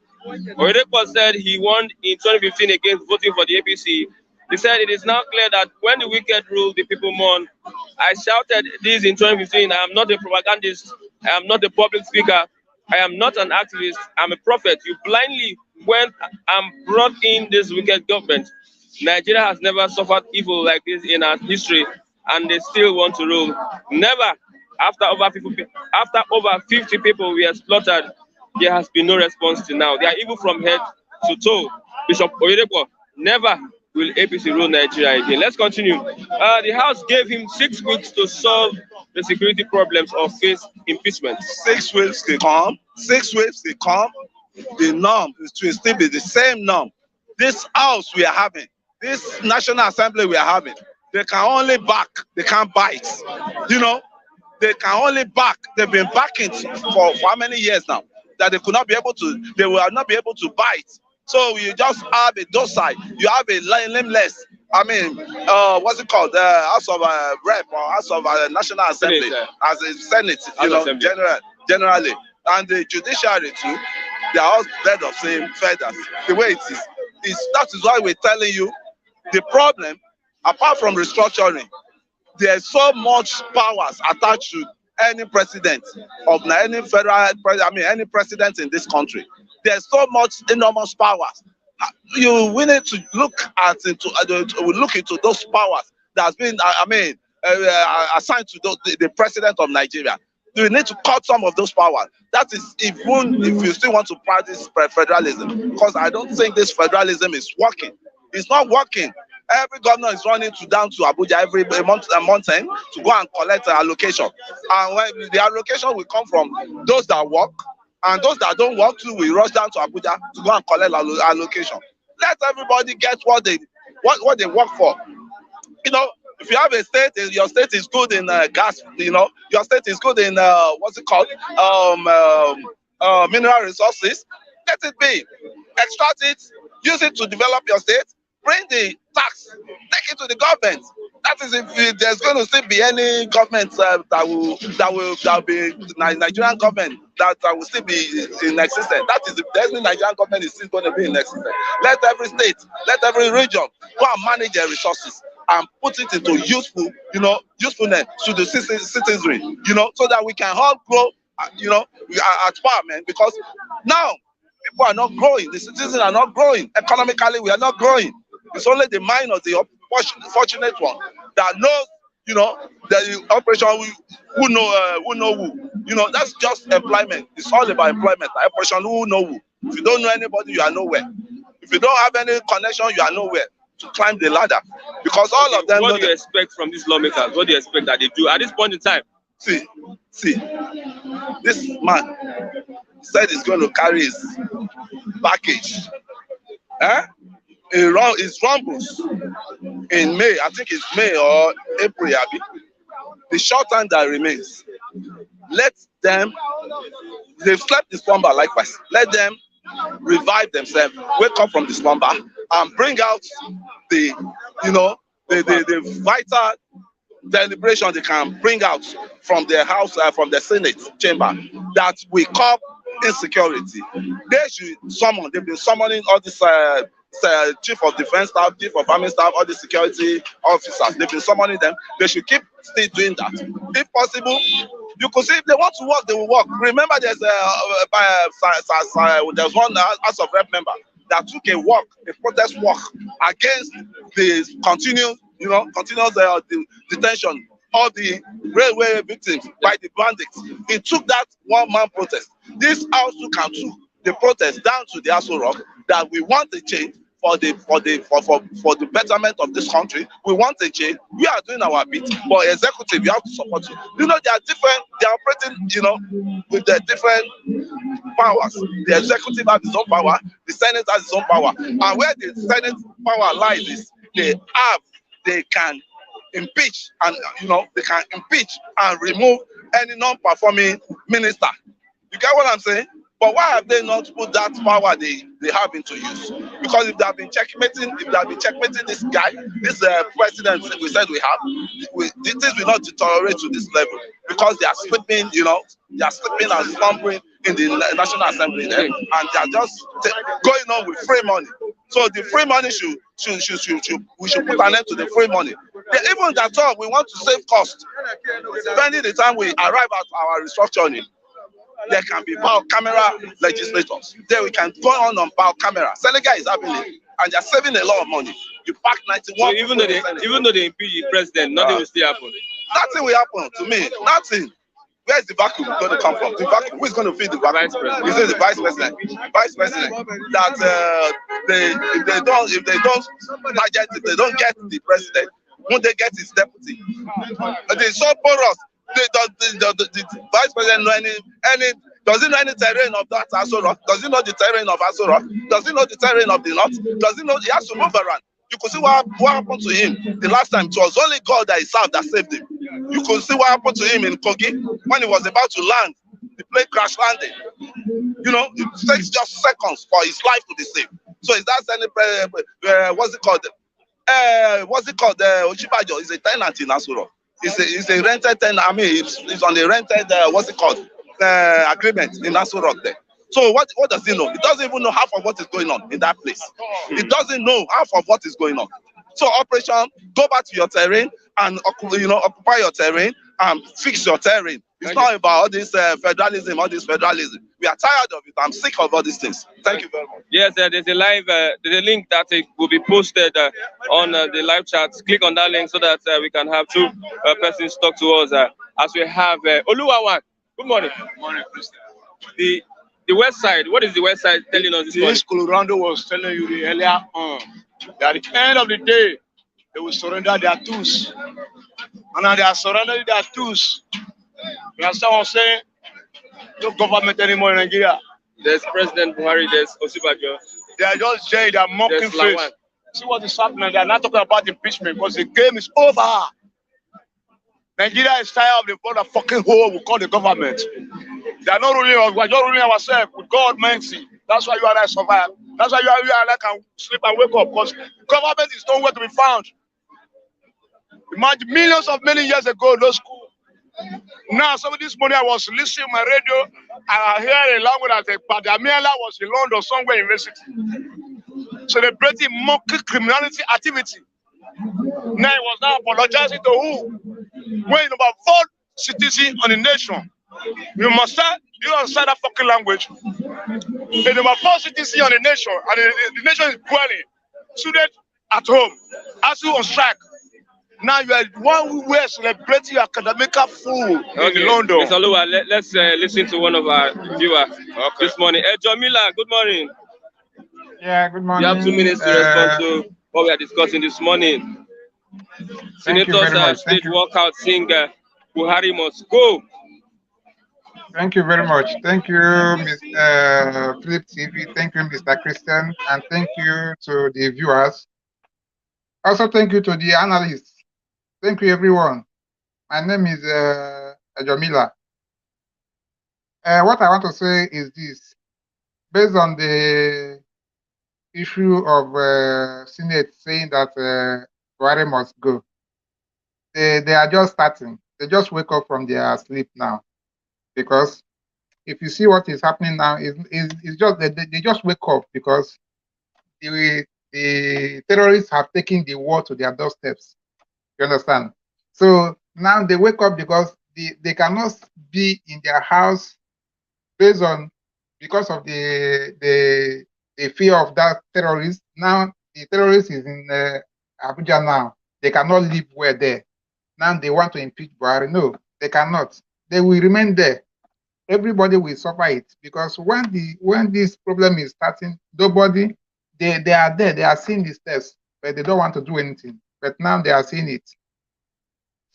Oyedepo said he won in 2015 against voting for the APC. He said it is now clear that when the wicked rule, the people mourn. I shouted this in 2015. I am not a propagandist. I am not a public speaker. I am not an activist. I'm a prophet. You blindly went and brought in this wicked government. Nigeria has never suffered evil like this in our history, and they still want to rule. Never. After over 50 people were slaughtered, there has been no response till now. They are evil from head to toe. Bishop Oyedepo, never will APC rule Nigeria again. Let's continue. The House gave him 6 weeks to solve the security problems or face impeachment. 6 weeks they come. 6 weeks they come. The norm is to still be the same norm. This house we are having, this National Assembly we are having, they can only back, they can't bite. You know, they can only back. They've been backing for how many years now that they could not be able to, they will not be able to bite. So you just have a docile, you have a limbless, I mean, what's it called? House of Rep or House of National Assembly, as a Senate, you know, generally. And the judiciary too, they are all bed of same feathers. The way it is that is why we're telling you the problem, apart from restructuring, there's so much powers attached to any president of any federal, any president in this country. There's so much enormous powers. We need to look into those powers that's been, assigned to the president of Nigeria. We need to cut some of those powers. That is, even if you still want to practice federalism, because I don't think this federalism is working. It's not working. Every governor is running down to Abuja every month to go and collect an allocation. And when the allocation will come from those that work, And those that don't work to will rush down to Abuja to go and collect allocation. Let everybody get what they work for. You know, if you have a state, your state is good in gas, you know, your state is good in what's it called, mineral resources, let it be. Extract it, use it to develop your state, bring the tax, take it to the government. That is if there's going to still be any government that will be Nigerian government that will still be in existence. That is if there's any Nigerian government is still going to be in existence. Let every state, let every region go and manage their resources and put it into useful, you know, usefulness to the citizenry, you know, so that we can all grow, you know, at power, man. Because now people are not growing, the citizens are not growing. Economically, we are not growing. It's only the mind of the fortunate one that knows, you know, the operation who know who. You know, that's just employment. It's all about employment. Operation who know who. If you don't know anybody, you are nowhere. If you don't have any connection, you are nowhere to climb the ladder. Because all of them. What do you expect from these lawmakers? What do you expect that they do at this point in time? See, this man said he's going to carry his package. It rumbles in May. I think it's May or April. The short time that remains, let them. They've slept in slumber likewise. Let them revive themselves, wake up from the slumber, and bring out the, you know, the vital deliberation they can bring out from their house, from the Senate chamber, that we call insecurity. They should summon. They've been summoning all this chief of defense staff, chief of army staff, all the security officers. They've been summoning them. They should keep still doing that. If possible, you could see if they want to work, they will work. Remember, there's one House of Rep member that took a protest walk against the continuous detention of the railway victims by the bandits. He took that one-man protest. This house took the protest down to the Aso Rock that we want a change for the betterment of this country. We want a change. We are doing our bit, but executive, you have to support it. You know, they are operating, you know, with their different powers. The executive has its own power, the Senate has its own power. And where the Senate power lies is they can impeach and, you know, they can impeach and remove any non-performing minister. You get what I'm saying? But why have they not put that power they have into use? Because if they have been checkmating, this guy, this president we said we have, things will not deteriorate to this level because they are sleeping, you know, they are sleeping and slumbering in the National Assembly there, and they are just going on with free money. So the free money we should put an end to the free money. Even that all we want to save cost. Spending the time we arrive at our restructuring, there can be camera legislators. There we can go on camera. Senegal is having it, and they're saving a lot of money. You pack 91. So even though they impeach the president, nothing will still happen. Nothing will happen to me. Nothing. Where is the vacuum going to come from? The vacuum. Who is going to feed the vacuum? Is it the vice president? Vice president. That if they don't get the president, won't they get his deputy? They're so porous. The vice president know any? Does he know any terrain of that Aso Rock? Does he know the terrain of Aso Rock? Does he know the terrain of the north? Does he know he has to move around? You could see what happened to him the last time. It was only God that he served that saved him. You could see what happened to him in Kogi when he was about to land. The plane crash landed. You know, it takes just seconds for his life to be saved. So is that any what's it called? Oshibajo is a tenant in Aso Rock. It's a rented tenant. I mean, it's on the rented agreement in Aso Rock there. So what does he know? He doesn't even know half of what is going on in that place. He doesn't know half of what is going on. So operation, go back to your terrain and occupy your terrain and fix your terrain. It's not about all this federalism. We are tired of it. I'm sick of all these things. Thank you very much. Yes, there's a link that will be posted on the live chat. Click on that link so that we can have two persons talk to us as we have Oluwawan. Good morning. Good morning, Christian. The website, what is the website telling us this morning? This Colorado was telling you earlier on that at the end of the day, they will surrender their tools. And now they are surrendering their tools. You understand what I'm saying? no government anymore in Nigeria. There's President Buhari, there's Osibajo. They are just there, they are mocking There's face. Lawan. See what is happening. They are not talking about impeachment because the game is over. Nigeria is tired of the motherfucking hole we call the government. They are not ruling us. We are just ruling ourselves with God mercy. That's why you and I survive. That's why you and I can sleep and wake up, because government is nowhere to be found. Imagine many years ago, no school. Now, some of this morning I was listening to my radio and I hear a language that Badamiela was in London somewhere in university. Celebrating mocking criminality activity. Now he was now apologizing to who? When number 4 citizen on the nation. You must start, you understand that fucking language. The number 4 citizen on the nation, and the nation is dwelling. Students at home, as you on strike. Now you are one who is celebrating your academical fool in London. Mr. Lua, let's listen to one of our viewers this morning. Jamila, good morning. Yeah, good morning. You have 2 minutes to respond to what we are discussing this morning. Senators stage walkout saying Buhari must go. Thank you very much. Thank you, Mr. Philip TV. Thank you, Mr. Christian. And thank you to the viewers. Also, thank you to the analysts. Thank you, everyone. My name is Jamila. What I want to say is this. Based on the issue of Senate saying that Buhari must go, they are just starting. They just wake up from their sleep now. Because if you see what is happening now, it's just they just wake up because the terrorists have taken the war to their doorsteps. You understand? So now they wake up because they cannot be in their house because of the fear of that terrorist. Now the terrorist is in Abuja now. They cannot live where there. Now they want to impeach Buhari. No, they cannot. They will remain there. Everybody will suffer it because when this problem is starting, nobody they are there. They are seeing the steps, but they don't want to do anything. But now they are seeing it.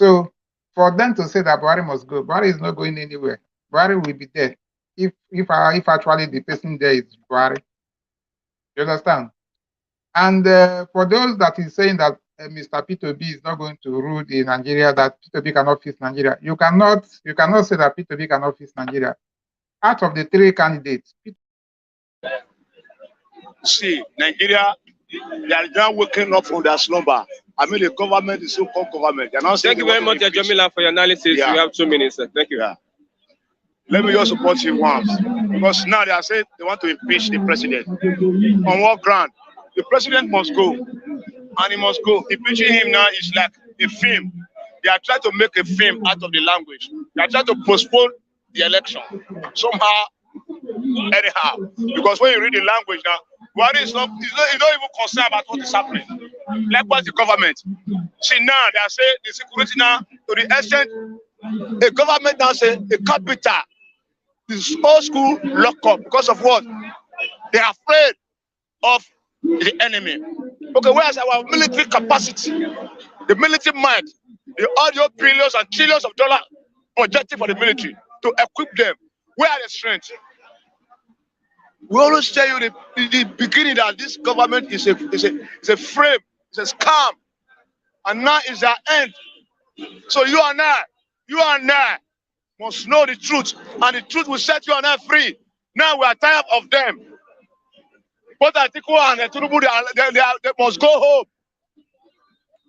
So for them to say that Buhari must go, Buhari is not going anywhere. Buhari will be there. If actually the person there is Buhari. You understand? And for those that is saying that Mr. P2B is not going to rule in Nigeria, that P2B cannot fix Nigeria, you cannot say that P2B cannot fix Nigeria. Out of the 3 candidates, see, Nigeria, they are now waking up from their slumber. I mean, the government is so-called government. Thank you very much, Jamila, for your analysis. Yeah. You have 2 minutes. Thank you. Yeah. Let me just support you once. Because now they are saying they want to impeach the president. On what ground? The president must go. And he must go. Impeaching him now is like a film. They are trying to make a film out of the language. They are trying to postpone the election. Somehow, anyhow. Because when you read the language now, Buhari is not even concerned about what is happening. Likewise, the government. See, now they are saying the security now, to the extent, the government now say the capital, this old school lockup because of what? They are afraid of the enemy. Okay, whereas our military capacity, the military might, the audio billions and trillions of dollars budgeted for the military to equip them, where are the strengths? We always tell you in the beginning that this government is a frame, it's a scam, and now is their end. So you and I must know the truth, and the truth will set you and I free. Now we are tired of them. Both Atiku and Tinubu, they must go home.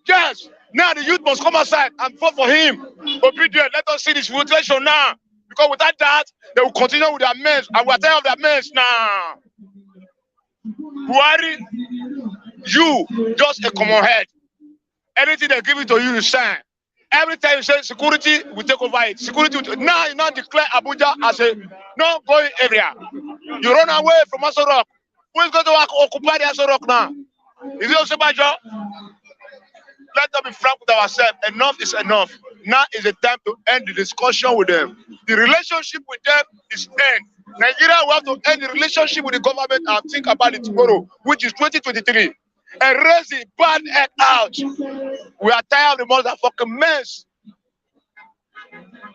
Yes, now the youth must come outside and vote for him. Obedient, let us see this mutilation now. Because without that, they will continue with their mess, and we are tired of their mess now. Buhari, you just a common head. Anything they give it to you, you sign. Every time you say security, we take over it. Security, now you now declare Abuja as a no-going area. You run away from Aso Rock. Who is going to occupy the Aso Rock now? Is it Osebajo? Let us be frank with ourselves. Enough is enough. Now is the time to end the discussion with them. The relationship with them is end. Nigeria will have to end the relationship with the government and think about it tomorrow, which is 2023. And raise the bad egg out. We are tired of the motherfucking mess.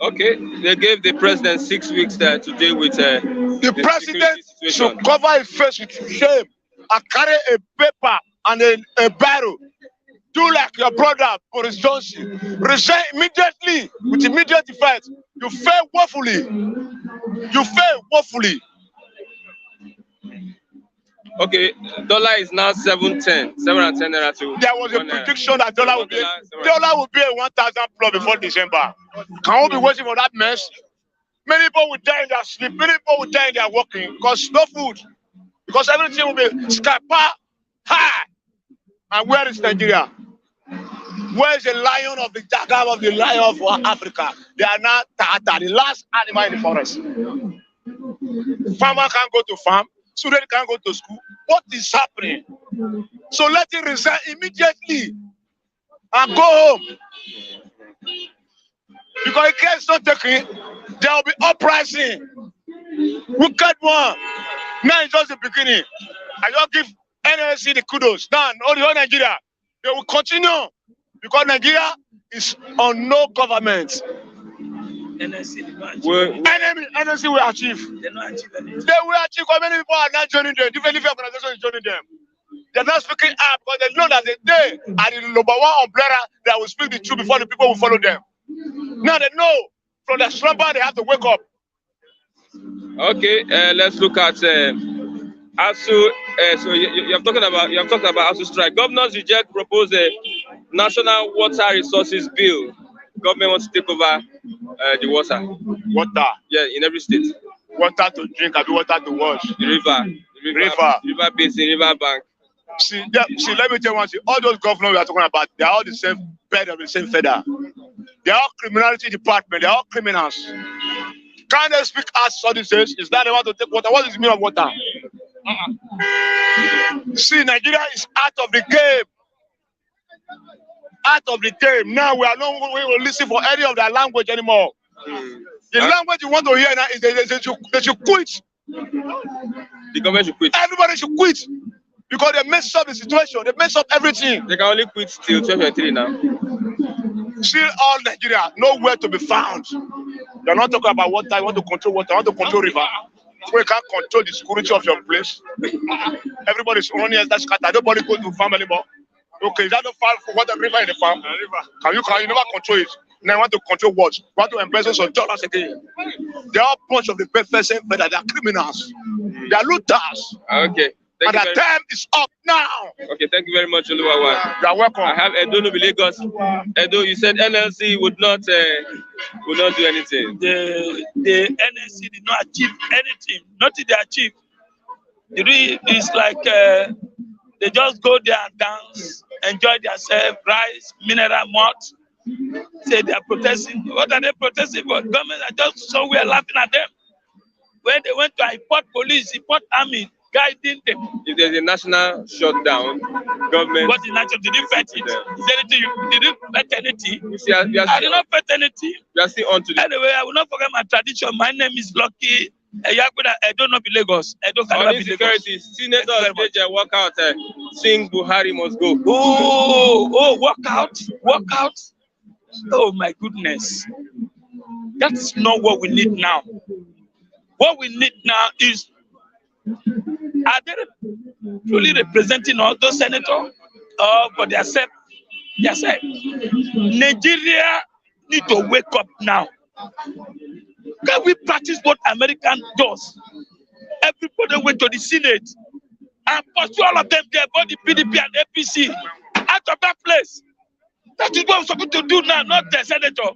Okay, they gave the president 6 weeks to deal with the president should cover his face with shame and carry a paper and a barrel. Do like your brother Boris Johnson. Resign immediately with immediate effect. You fail woefully. You fail woefully. Okay, dollar is now 710 naira to. There was a prediction that dollar will be a 1,000 plus before December. Can we be waiting for that mess? Many people will die in their sleep. Many people will die in their walking because no food. Because everything will be sky high. And where is Nigeria? Where is the lion of the jaguar of the lion of Africa? They are now Tata, the last animal in the forest. Farmer can't go to farm. Student can't go to school. What is happening? So let him resign immediately and go home. Because if it's not taken, there will be uprising. Wicked one. Now it's just the beginning. I just give NLC the kudos. Now, all the whole Nigeria, they will continue because Nigeria is on no government. NLC will achieve. They will achieve because many people are not joining them. Different organizations are joining them. They're not speaking up because they know that they are the number one umbrella that will speak the truth before the people will follow them. Now they know from the slumber they have to wake up. Okay, let's look at ASU. So you have talked about ASU strike. Governors reject proposed national water resources bill. Government wants to take over the water. Water? Yeah, in every state. Water to drink, and water to wash. The river basin, river bank. See, let me tell you one thing. All those governors we are talking about, they are all the same bed of the same feather. They are all criminality department. They are all criminals. Can't they speak as Sadducees? Is that they want to take water? What is the meaning of water? See, Nigeria is out of the game. Out of the game. Now we are not going to listen for any of their language anymore. The language you want to hear now is they should quit. The government should quit. Everybody should quit. Because they mess up the situation. They mess up everything. They can only quit till 2023 now. Still all Nigeria, nowhere to be found. You're not talking about water. You want to control water. You want to control river. So you can't control the security of your place. Everybody's running as that scatter. Nobody goes to farm anymore. Okay, is that not far for water river in the farm? Can you never control it? Now you want to control what? You want to embezzle some dollars again. They are a bunch of the person, but they are criminals. They are looters. Okay. And the time is up now. Okay, thank you very much, Oluwawa. You are welcome. I have Edo Nubi Lagos. Edo, you said NLC would not do anything. The NLC did not achieve anything. Nothing they achieved. It's like they just go there and dance, enjoy themselves, rice, mineral malt. Say they are protesting. What are they protesting for? Government are just somewhere laughing at them. When they went to import police, import army, guiding them. If there's a national shutdown, government. What is national? Did you fetch it? Is anything did you fetch anything? You see, I did not fetch anything. You are still on to this. Anyway, I will not forget my tradition. My name is Lucky. I don't know Lagos. I don't know Insecurity. Senators major walk out. Sing Buhari must go. Walk out. Oh my goodness. That's not what we need now. What we need now is, are they truly representing all those senators or for themselves? Nigeria need to wake up now. Can we practice what America does? Everybody went to the Senate and pursue all of them there, both the PDP and APC, out of that place. That is what we're supposed to do now, not the senator.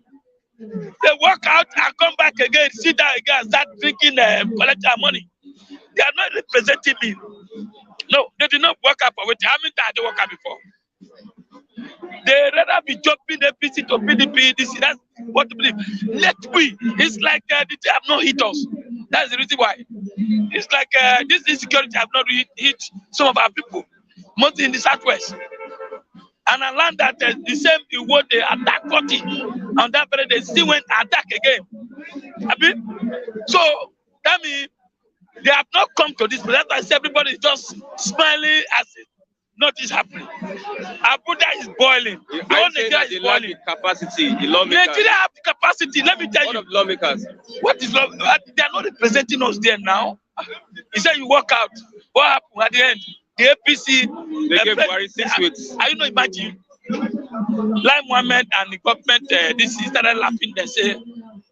They walk out and come back again, sit down again, and start drinking, collect their money. They are not representing me. No, they did not work out for it. How many times they work out before? They rather be jumping APC to PDP. That's what to believe. It's like they have not hit us. That's the reason why. It's like this insecurity have not hit some of our people, mostly in the southwest. And I learned that the same what they attack 40 on that very day, still went attack again. So that means they have not come to this place. That's why everybody is just smiling as if nothing is happening. Abuja is boiling. The whole Nigeria is boiling. Capacity, the lawmakers. Nigeria have the capacity. Let me tell you. What of lawmakers? What is law? They are not representing us there now. He said you walk out. What happened at the end? The APC. They gave Buhari 6 weeks. Are you not imagine? Lai Mohammed and the government, this started laughing. They say,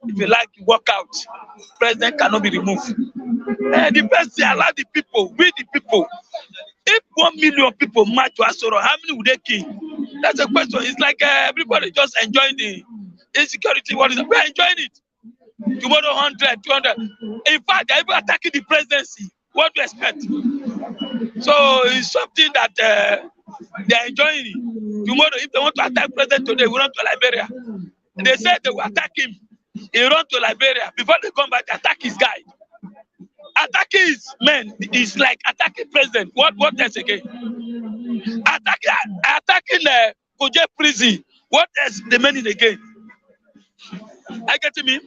if you like, you walk out. President cannot be removed. The president allow the people, we the people. If 1 million people march to Asoro, how many would they kill? That's a question. It's like everybody just enjoying the insecurity. What is it? We're enjoying it. Tomorrow 100, 200. In fact, they're even attacking the presidency. What do you expect? So it's something that they're enjoying it. Tomorrow, if they want to attack president today, we run to Liberia. They said they will attack him. He run to Liberia. Before they come back, they attack his guy. Attacking his men is like attacking president. What else again? Attacking Koje prison. What else the meaning again? I get me?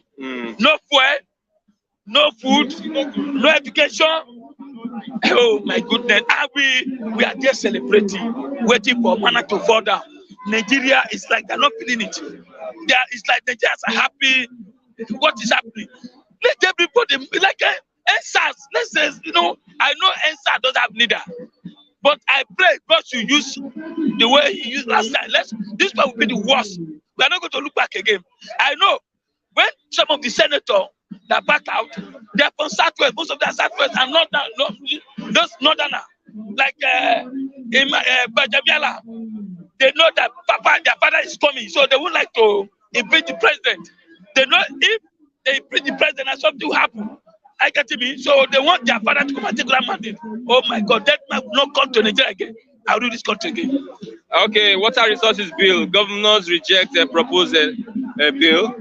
No fuel, no food, no education. Oh my goodness. And we are just celebrating, waiting for manna to fall down. Nigeria is like they're not feeling it. It's like Nigerians are happy. What is happening? Let everybody like NSAS. Let's say, I know NSAS doesn't have leader. But I pray God should use the way he used last time. This one will be the worst. We are not going to look back again. I know when some of the senators that back out, they're from Southwest. Most of them are Southwest and not those Northerner, like in Bajamiala. They know that their father is coming, so they would like to impeach the president. They know if they impeach the president, something will happen. I get to me. So they want their father to come and take that mandate. Oh my God, that man will not come to Nigeria again. I'll do this country again. Okay, water resources bill. Governors reject a proposed bill.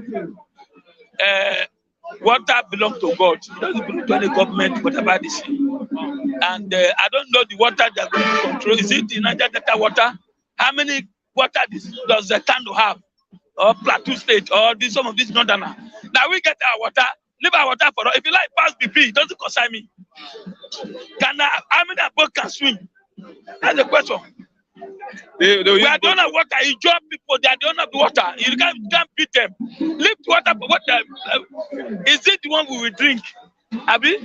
Water belongs to God. It doesn't belong to any government, whatever they say. And I don't know the water they're going to control. Is it the Niger Delta water? How many water does the Kano have? Or Plateau State? Or some of these northerner? Now we get our water. Leave our water for us. If you like pass BP, it doesn't concern me. How many boat can swim? That's the question. We are the owner of water. You join people, they are the owner of the water. You can't beat them. Leave the water for water. Is it the one we will drink? Abi,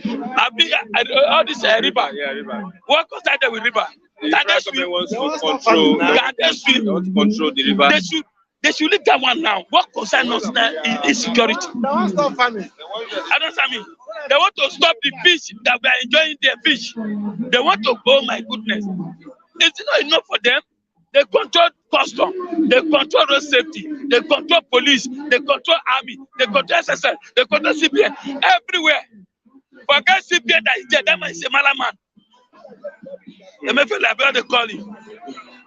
all this river. Yeah, river. What concerns them with river? The government wants to control the river. They should leave that one now. What concerns us now is insecurity. They want to stop farming. I don't understand me. They want to stop the fish that we are enjoying their fish. They want to, oh my goodness. It's not enough for them. They control custom, they control road safety, they control police, they control army, they control SSL, they control CBN, everywhere. Forget CBN that is there, that man is a malaman. They may feel like they call him.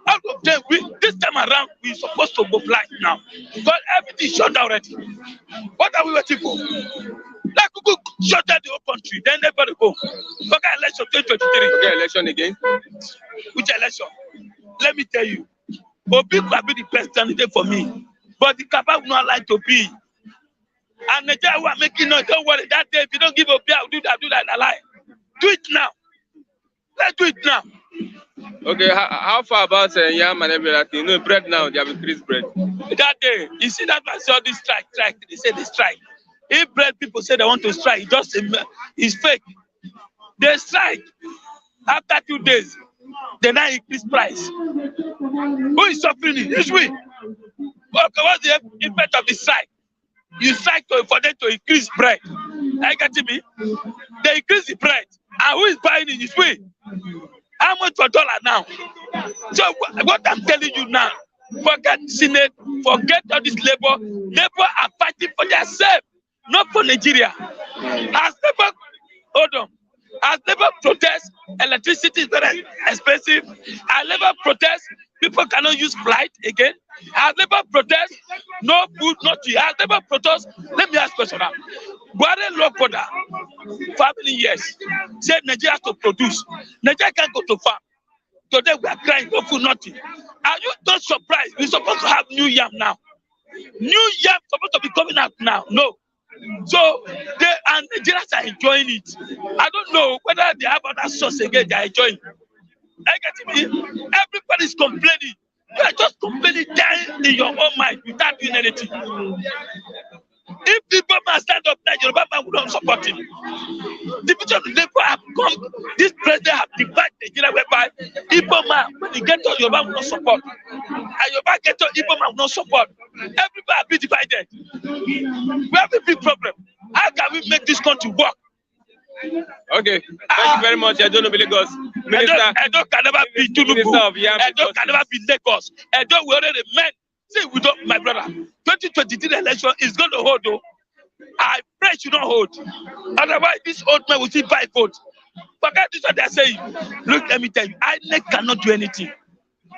Out of them, this time around, we're supposed to go blind now. Because everything is shut down already. What are we waiting for? Like we could shut down the whole country, then everybody go. Forget election 2023. Forget election again. Which election? Let me tell you. Obi could be the best candidate for me. But the Kaba will not like to be. And Nigeria who are making noise, don't worry. That day, if you don't give Obi, I'll do that, I lie. Do it now. Let's do it now. Okay, how far about yam and everything? Bread now, they have increased bread. That day, you see that I saw this strike. They say they strike. If bread people say they want to strike, it's fake. They strike. After 2 days, they now increase price. Who is suffering it? It's we. What's the effect of the strike? You strike for them to increase bread. I get me? They increase the bread. And who is buying it? It's we. How much for dollar now? So what I'm telling you now, forget Senate, forget all this labor. Labor are fighting for themselves, not for Nigeria. As labor, hold on. As labor protest, electricity is very expensive. As labor protest, people cannot use flight again. As labor protest, no food, nothing. As labor protest, let me ask a question now. Buhari law border for how many years? Said Nigeria has to produce. Nigeria can't go to farm. Today we are crying, no food, nothing. Are you not surprised? We're supposed to have new yam now. New yam supposed to be coming out now. No. So they and Nigerians are enjoying it. I don't know whether they have other source again they are enjoying. I get me. Everybody's complaining. You are just completely dying in your own mind without doing anything. If people must stand up now, Yoruba man will not support him. The picture of the Labour have come, this president have divided Nigeria whereby Igbo man, when he get to Yoruba will not support. And Yoruba get to Igbo man will not support. Everybody will be divided. We have a big problem. How can we make this country work? Okay, thank you very much. I don't know Lagos. Edo can never be Tinubu. Edo can never be Lagos. Edo we already met. See, we don't, my brother. 2023 election is going to hold. Though. I pray you don't hold. Otherwise, this old man will still buy vote. Forget this what they're saying. Look, let me tell you, INEC cannot do anything.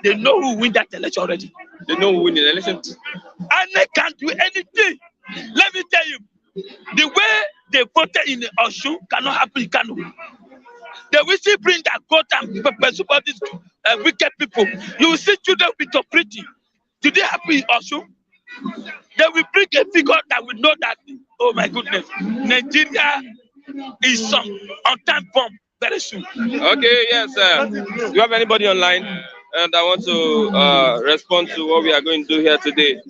They know who win that election already. They know who win the election. INEC can't do anything. Let me tell you, the way they voted in Osun cannot happen in Kano. They will still bring that court and pursue all these wicked people. You will see children with your pretty. Did they happen in Osun? They will bring a figure that will know that, oh my goodness, Nigeria is on time bomb very soon. Okay, yes, do you have anybody online? And I want to respond to what we are going to do here today.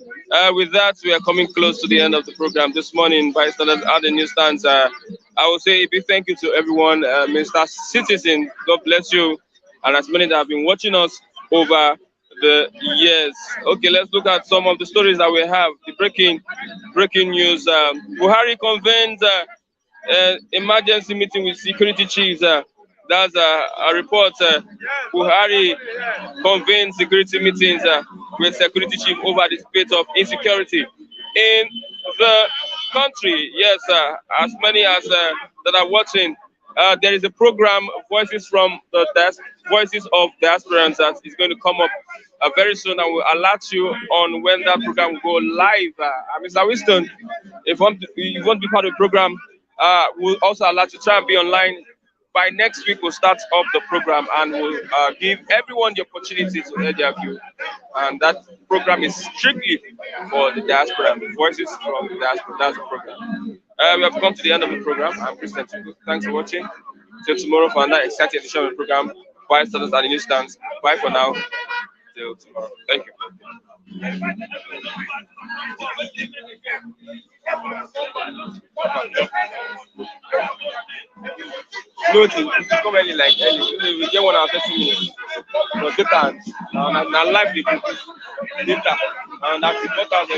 With that, we are coming close to the end of the program this morning. Bystanders at the newsstands. I will say a big thank you to everyone, Mr. Citizen. God bless you, and as many that have been watching us over the years. Okay, let's look at some of the stories that we have. The breaking news. Buhari convenes emergency meeting with security chiefs. That's a report. Buhari convenes security meetings with security chief over the spate of insecurity in the country. Yes, as many as that are watching, there is a program, Voices from the Voices of Diasporans, that is going to come up very soon, and we'll alert you on when that program will go live. Mr. Winston, if you want to be part of the program, we'll also alert you. Try and be online. By next week, we'll start up the program and we'll give everyone the opportunity to hear their view. And that program is strictly for the diaspora, Voices from the Diaspora. That's the program. We have come to the end of the program. I'm Christian Tiku. Thanks for watching. Till tomorrow for another exciting edition of the program. Bystanders at the newsstands. Bye for now. Till tomorrow. Thank you. No, it's come early, like early. We get 1 hour 30 minutes. No data, now live data, and that's important.